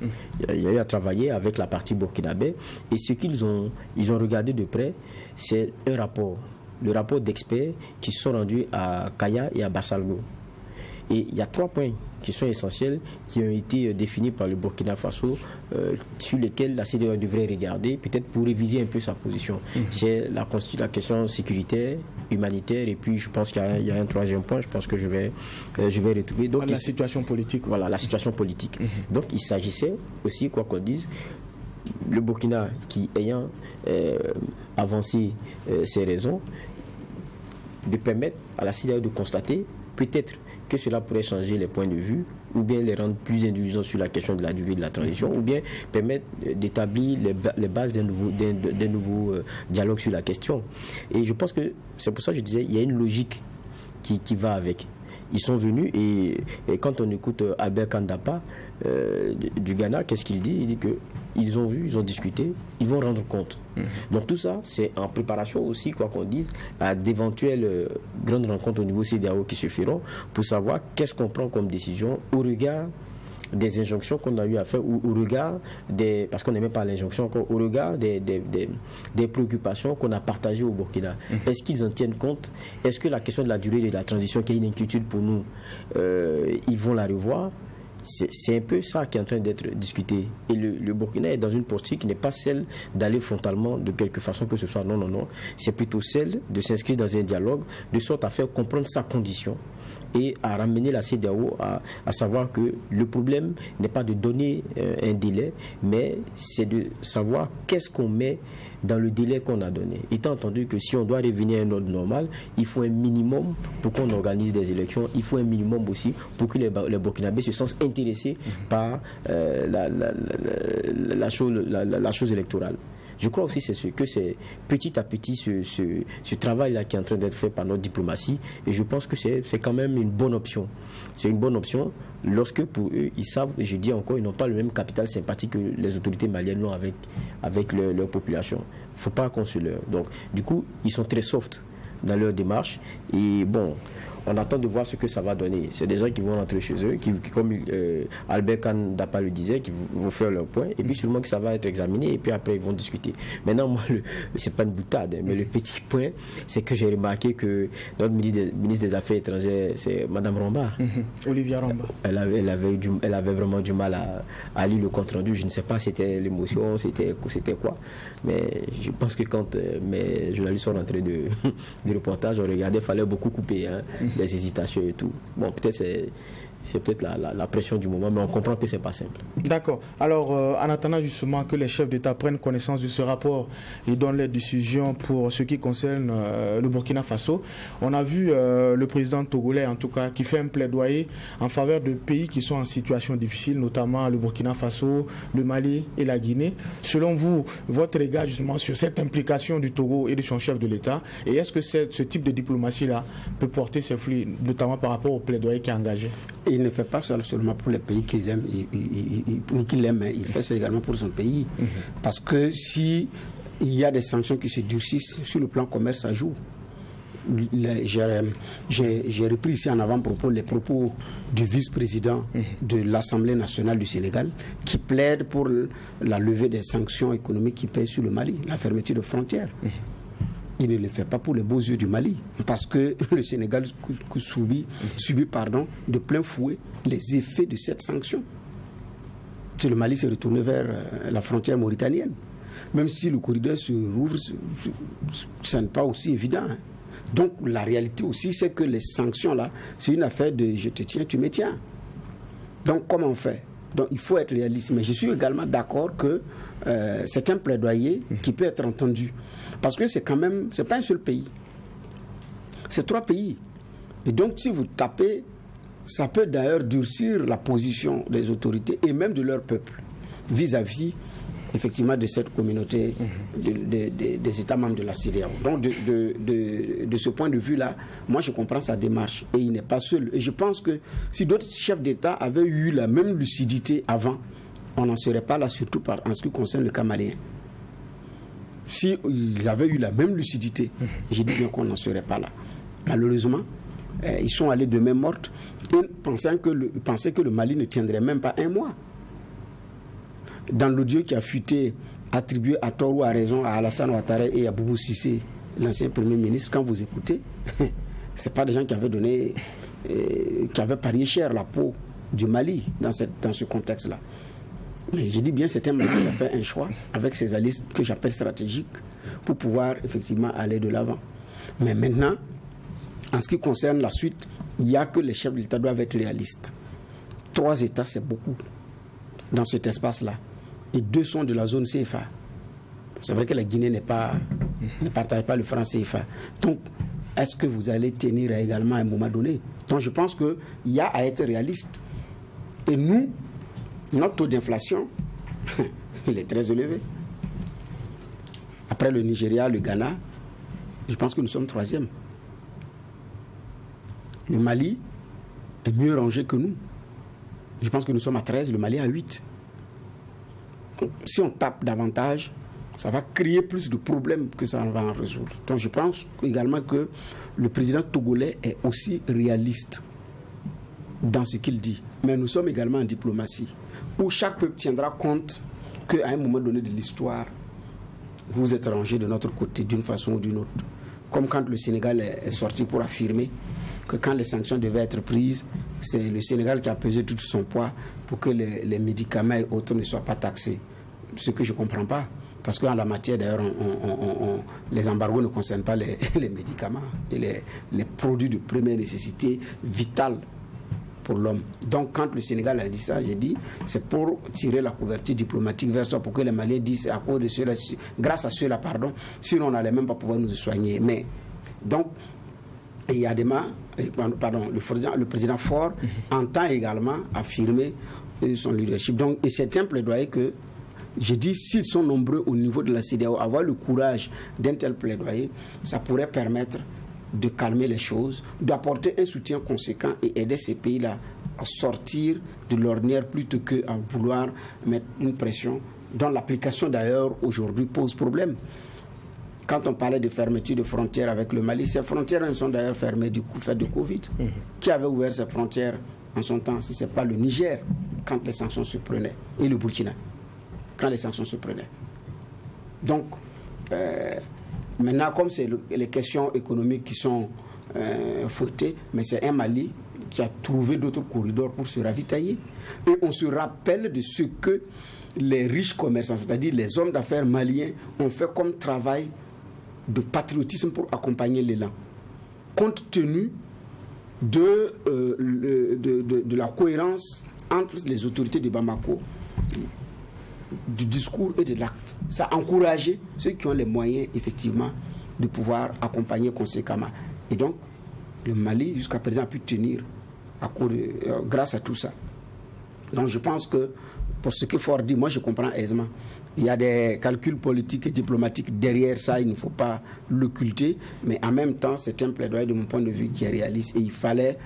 Il a eu à travailler avec la partie burkinabé. Et ce qu'ils ont regardé de près, c'est un rapport. Le rapport d'experts qui sont rendus à Kaya et à Bassalgo. Et il y a 3 points qui sont essentiels, qui ont été définis par le Burkina Faso, sur lesquels la CEDEAO devrait regarder, peut-être pour réviser un peu sa position. C'est la question sécuritaire, humanitaire, et puis je pense qu'il y a un 3e point, je pense que je vais retrouver. Donc, la situation politique. Voilà, la situation politique. Donc il s'agissait aussi, quoi qu'on dise, le Burkina qui ayant avancé ses raisons, de permettre à la CEDEAO de constater peut-être que cela pourrait changer les points de vue ou bien les rendre plus indulgents sur la question de la durée de la transition ou bien permettre d'établir les bases d'un nouveau dialogue sur la question. Et je pense que c'est pour ça que je disais il y a une logique qui va avec. Ils sont venus et quand on écoute Albert Kandapa du Ghana, qu'est-ce qu'il dit? Il dit qu'ils ont vu, ils ont discuté, ils vont rendre compte. Donc tout ça, c'est en préparation aussi, quoi qu'on dise, à d'éventuelles grandes rencontres au niveau CEDEAO qui se feront pour savoir qu'est-ce qu'on prend comme décision au regard des injonctions qu'on a eu à faire ou au regard des, parce qu'on n'est même pas à l'injonction encore, au regard des préoccupations qu'on a partagées au Burkina. Est-ce qu'ils en tiennent compte? Est-ce que la question de la durée de la transition, qui est une inquiétude pour nous, ils vont la revoir? C'est un peu ça qui est en train d'être discuté. Et le Burkina est dans une posture qui n'est pas celle d'aller frontalement de quelque façon que ce soit. Non, non, non. C'est plutôt celle de s'inscrire dans un dialogue de sorte à faire comprendre sa condition et à ramener la CEDEAO à savoir que le problème n'est pas de donner un délai, mais c'est de savoir qu'est-ce qu'on met dans le délai qu'on a donné. Étant entendu que si on doit revenir à un ordre normal, il faut un minimum pour qu'on organise des élections, il faut un minimum aussi pour que les Burkinabés se sentent intéressés par la chose électorale. Je crois aussi que c'est petit à petit ce travail-là qui est en train d'être fait par notre diplomatie et je pense que c'est quand même une bonne option. C'est une bonne option lorsque pour eux, ils savent, et je dis encore, ils n'ont pas le même capital sympathique que les autorités maliennes l'ont avec leur population. Il ne faut pas qu'on se leurre. Donc, du coup, ils sont très soft dans leur démarche et bon... On attend de voir ce que ça va donner. C'est des gens qui vont rentrer chez eux, qui comme Albert Kandapa le disait, qui vont faire leur point, et puis sûrement que ça va être examiné, et puis après ils vont discuter. Maintenant, moi, c'est pas une boutade, mais le petit point, c'est que j'ai remarqué que notre ministre des Affaires étrangères, c'est Mme Romba. Olivia Romba. Elle avait vraiment du mal à lire le compte-rendu. Je ne sais pas si c'était l'émotion, c'était quoi. Mais je pense que quand mes journalistes sont rentrés du reportage, on regardait, il fallait beaucoup couper. Les hésitations et tout. Bon, peut-être c'est peut-être la pression du moment, mais on comprend que c'est pas simple. D'accord. Alors, en attendant justement que les chefs d'État prennent connaissance de ce rapport et donnent les décisions pour ce qui concerne le Burkina Faso, on a vu le président togolais, en tout cas, qui fait un plaidoyer en faveur de pays qui sont en situation difficile, notamment le Burkina Faso, le Mali et la Guinée. Selon vous, votre regard justement sur cette implication du Togo et de son chef de l'État, et est-ce que ce type de diplomatie-là peut porter ses fruits, notamment par rapport au plaidoyer qui est engagé? Il ne fait pas ça seulement pour les pays qu'il aime, qu'il aime, il fait ça également pour son pays. Parce que si il y a des sanctions qui se durcissent sur le plan commerce, ça joue. j'ai repris ici en avant-propos les propos du vice-président de l'Assemblée nationale du Sénégal qui plaide pour la levée des sanctions économiques qui pèsent sur le Mali, la fermeture de frontières. Il ne le fait pas pour les beaux yeux du Mali, parce que le Sénégal subit de plein fouet les effets de cette sanction. Si le Mali s'est retourné vers la frontière mauritanienne, même si le corridor se rouvre, ça n'est pas aussi évident. Hein. Donc la réalité aussi, c'est que les sanctions là, c'est une affaire de je te tiens, tu me tiens. Donc comment on fait? Donc il faut être réaliste. Mais je suis également d'accord que c'est un plaidoyer qui peut être entendu. Parce que c'est quand même, c'est pas un seul pays. C'est 3 pays. Et donc si vous tapez, ça peut d'ailleurs durcir la position des autorités et même de leur peuple vis-à-vis effectivement de cette communauté des États membres de la CEDEAO. Donc de ce point de vue-là, moi je comprends sa démarche et il n'est pas seul. Et je pense que si d'autres chefs d'État avaient eu la même lucidité avant, on n'en serait pas là, surtout en ce qui concerne le cas malien. Si ils avaient eu la même lucidité, j'ai dit bien qu'on n'en serait pas là. Malheureusement, ils sont allés de main morte et pensaient que le Mali ne tiendrait même pas un mois. Dans l'audio qui a fuité, attribué à tort ou à raison à Alassane Ouattara et à Boubou Cissé, l'ancien Premier ministre, quand vous écoutez, ce pas des gens qui avaient parié cher la peau du Mali dans ce contexte-là. Mais j'ai dit bien, c'est un Mali qui a fait un choix avec ses alliés que j'appelle stratégiques pour pouvoir effectivement aller de l'avant. Mais maintenant, en ce qui concerne la suite, il n'y a que les chefs de l'État doivent être réalistes. 3 États, c'est beaucoup dans cet espace-là. Et 2 sont de la zone CFA. C'est vrai que la Guinée ne partage pas le franc CFA. Donc, est-ce que vous allez tenir également à un moment donné? Donc, je pense qu'il y a à être réaliste. Et nous, notre taux d'inflation, il est très élevé. Après le Nigeria, le Ghana, je pense que nous sommes 3e. Le Mali est mieux rangé que nous. Je pense que nous sommes à 13, le Mali à 8. Si on tape davantage, ça va créer plus de problèmes que ça va en résoudre. Donc je pense également que le président togolais est aussi réaliste dans ce qu'il dit. Mais nous sommes également en diplomatie, où chaque peuple tiendra compte qu'à un moment donné de l'histoire, vous êtes rangés de notre côté d'une façon ou d'une autre. Comme quand le Sénégal est sorti pour affirmer que quand les sanctions devaient être prises, c'est le Sénégal qui a pesé tout son poids pour que les médicaments et autres ne soient pas taxés. Ce que je ne comprends pas. Parce qu'en la matière, d'ailleurs, les embargos ne concernent pas les médicaments et les produits de première nécessité vitale pour l'homme. Donc, quand le Sénégal a dit ça, j'ai dit, c'est pour tirer la couverture diplomatique vers soi, pour que les Maliens disent, à cause de cela, grâce à cela, sinon on n'allait même pas pouvoir nous soigner. Mais, donc, il y a des mains, le président Faure entend également affirmer son leadership. Donc, et c'est un plaidoyer que j'ai dit, s'ils sont nombreux au niveau de la CEDEAO, avoir le courage d'un tel plaidoyer, ça pourrait permettre de calmer les choses, d'apporter un soutien conséquent et aider ces pays-là à sortir de l'ordinaire plutôt qu'à vouloir mettre une pression dont l'application d'ailleurs aujourd'hui pose problème. Quand on parlait de fermeture de frontières avec le Mali, ces frontières sont d'ailleurs fermées du fait de Covid. Qui avait ouvert ces frontières en son temps, si ce n'est pas le Niger, quand les sanctions se prenaient, et le Burkina, quand les sanctions se prenaient. Donc, maintenant, comme c'est les questions économiques qui sont fouettées, mais c'est un Mali qui a trouvé d'autres corridors pour se ravitailler. Et on se rappelle de ce que les riches commerçants, c'est-à-dire les hommes d'affaires maliens, ont fait comme travail de patriotisme pour accompagner l'élan. Compte tenu de la cohérence entre les autorités de Bamako, du discours et de l'acte. Ça a encouragé ceux qui ont les moyens, effectivement, de pouvoir accompagner conséquemment. Et donc, le Mali, jusqu'à présent, a pu tenir grâce à tout ça. Donc, je pense que, pour ce que Faure dit, moi, je comprends aisément. Il y a des calculs politiques et diplomatiques derrière ça, il ne faut pas l'occulter, mais en même temps, c'est un plaidoyer de mon point de vue qui est réaliste et il fallait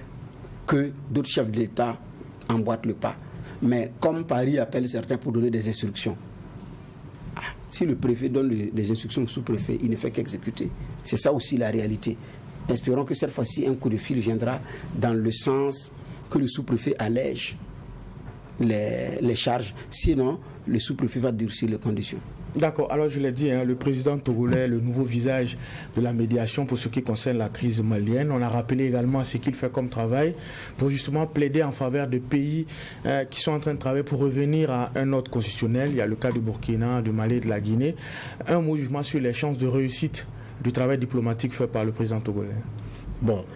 que d'autres chefs de l'État emboîtent le pas. Mais comme Paris appelle certains pour donner des instructions, si le préfet donne des instructions au sous-préfet, il ne fait qu'exécuter. C'est ça aussi la réalité. Espérons que cette fois-ci, un coup de fil viendra dans le sens que le sous-préfet allège les charges. Sinon, le sous-préfet va durcir les conditions. D'accord, alors je l'ai dit, le président togolais, le nouveau visage de la médiation pour ce qui concerne la crise malienne. On a rappelé également ce qu'il fait comme travail pour justement plaider en faveur de pays qui sont en train de travailler pour revenir à un ordre constitutionnel. Il y a le cas du Burkina, du Mali et de la Guinée. Un mot justement sur les chances de réussite du travail diplomatique fait par le président togolais. Bon,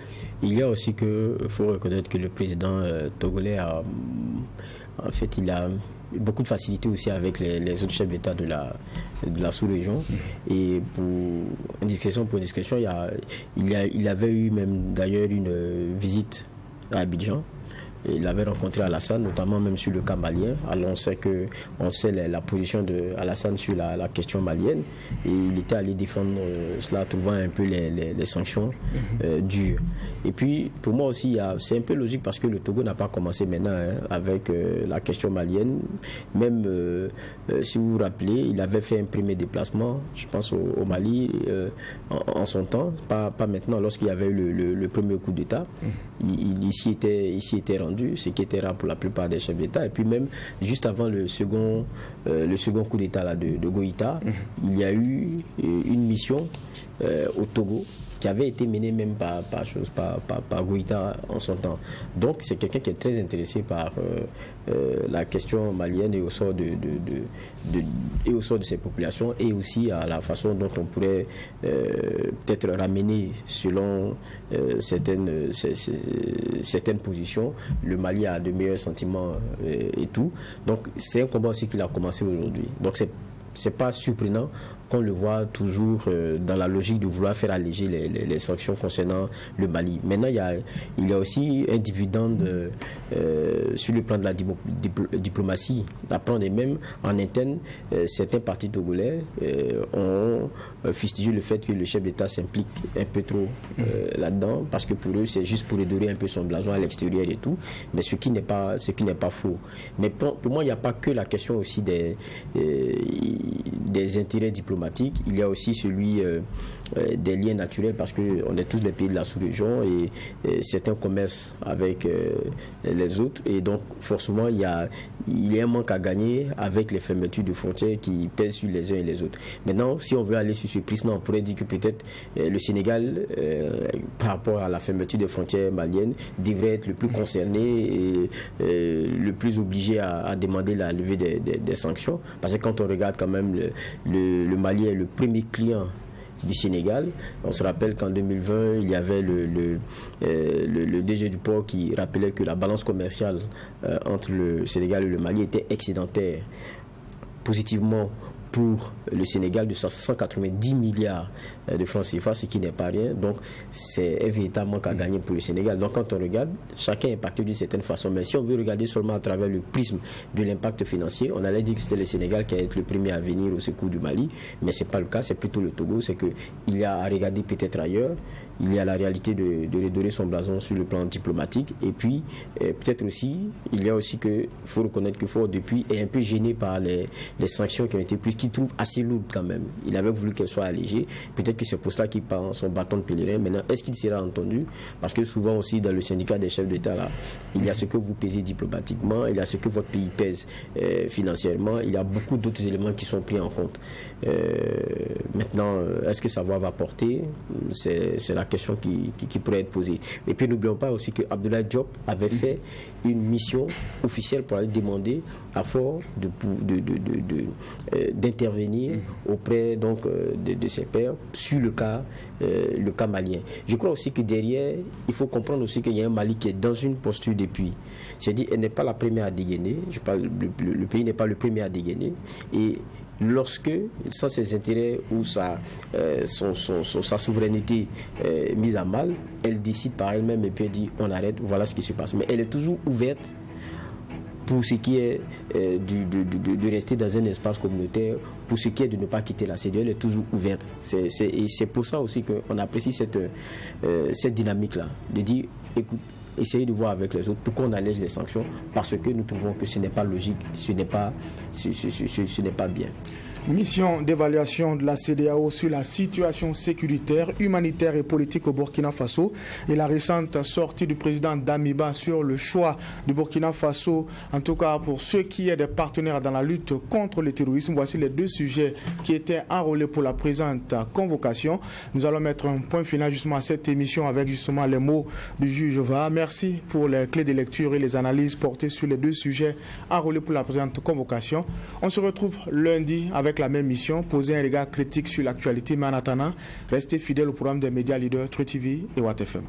il y a aussi que, il faut reconnaître que le président togolais a, en fait, il a beaucoup de facilité aussi avec les autres chefs d'État de la sous-région. Et pour indiscrétion, il avait eu même d'ailleurs une visite à Abidjan. Il avait rencontré Alassane, notamment même sur le cas malien. Alors on sait la position d'Alassane sur la question malienne. Et il était allé défendre cela, trouvant un peu les sanctions dures. Et puis, pour moi aussi, c'est un peu logique parce que le Togo n'a pas commencé maintenant avec la question malienne. Même, si vous vous rappelez, il avait fait un premier déplacement, je pense, au Mali en son temps, pas maintenant, lorsqu'il y avait eu le premier coup d'État. Il s'y était rendu, ce qui était rare pour la plupart des chefs d'État. Et puis même, juste avant le second coup d'État là, de Goïta, il y a eu une mission au Togo qui avait été menée même par Goïta en son temps. Donc c'est quelqu'un qui est très intéressé par la question malienne et au sort au sort de ses populations, et aussi à la façon dont on pourrait peut-être ramener, selon certaines positions, le Mali a de meilleurs sentiments et tout. Donc c'est un combat aussi qu'il a commencé aujourd'hui. Donc c'est pas surprenant qu'on le voit toujours dans la logique de vouloir faire alléger les sanctions concernant le Mali. Maintenant, il y a aussi un dividende sur le plan de la diplomatie à prendre, et même en interne, certains partis togolais ont fustigé le fait que le chef d'État s'implique un peu trop là-dedans, parce que pour eux, c'est juste pour redorer un peu son blason à l'extérieur et tout, mais ce qui n'est pas faux. Mais pour moi, il n'y a pas que la question aussi des intérêts diplomatiques. Il y a aussi celui des liens naturels, parce qu'on est tous des pays de la sous-région et certains commercent avec les autres, et donc forcément il y a un manque à gagner avec les fermetures de frontières qui pèsent sur les uns et les autres. Maintenant, si on veut aller sur ce prisme, on pourrait dire que peut-être le Sénégal, par rapport à la fermeture des frontières maliennes, devrait être le plus concerné et le plus obligé à demander la levée des sanctions, parce que quand on regarde quand même le Mali est le premier client du Sénégal. On se rappelle qu'en 2020, il y avait le DG du port qui rappelait que la balance commerciale entre le Sénégal et le Mali était excédentaire, positivement pour le Sénégal, de 190 milliards de francs CFA, ce qui n'est pas rien. Donc c'est un véritable manque à gagner pour le Sénégal. Donc quand on regarde, chacun est impacté d'une certaine façon, mais si on veut regarder seulement à travers le prisme de l'impact financier, on allait dire que c'était le Sénégal qui allait être le premier à venir au secours du Mali, mais c'est pas le cas, c'est plutôt le Togo. C'est qu'il y a à regarder peut-être ailleurs. Il y a la réalité de redorer son blason sur le plan diplomatique, et puis peut-être aussi, il y a aussi que faut reconnaître que Faure depuis est un peu gêné par les sanctions qui ont été prises, qu'il trouve assez lourdes quand même. Il avait voulu qu'elles soient allégées. Peut-être que c'est pour cela qu'il prend son bâton de pèlerin. Maintenant, est-ce qu'il sera entendu? Parce que souvent aussi dans le syndicat des chefs d'État là, il y a ce que vous pesez diplomatiquement, il y a ce que votre pays pèse financièrement, il y a beaucoup d'autres éléments qui sont pris en compte. Maintenant, est-ce que ça va porter? C'est la question qui pourrait être posée. Et puis n'oublions pas aussi que Abdoulaye Diop avait fait une mission officielle pour aller demander à Faure d'intervenir auprès donc de ses pairs sur le cas malien. Je crois aussi que derrière, il faut comprendre aussi qu'il y a un Mali qui est dans une posture depuis. C'est-à-dire, elle n'est pas la première à dégainer. Le pays n'est pas le premier à dégainer. Et lorsque, sans ses intérêts ou sa souveraineté mise à mal, elle décide par elle-même et puis elle dit on arrête, voilà ce qui se passe. Mais elle est toujours ouverte pour ce qui est de rester dans un espace communautaire, pour ce qui est de ne pas quitter la CEDEAO, elle est toujours ouverte. Et c'est pour ça aussi qu'on apprécie cette dynamique-là, de dire écoute, essayez de voir avec les autres pourquoi on allège les sanctions, parce que nous trouvons que ce n'est pas logique, ce n'est pas bien. Mission d'évaluation de la CEDEAO sur la situation sécuritaire, humanitaire et politique au Burkina Faso et la récente sortie du président Damiba sur le choix du Burkina Faso, en tout cas pour ceux qui est des partenaires dans la lutte contre le terrorisme. Voici les deux sujets qui étaient enrôlés pour la présente convocation. Nous allons mettre un point final justement à cette émission avec justement les mots du juge Va. Merci pour les clés de lecture et les analyses portées sur les deux sujets enrôlés pour la présente convocation. On se retrouve lundi avec la même mission, poser un regard critique sur l'actualité, mais en attendant, restez fidèles au programme des médias leaders True TV et Watt FM.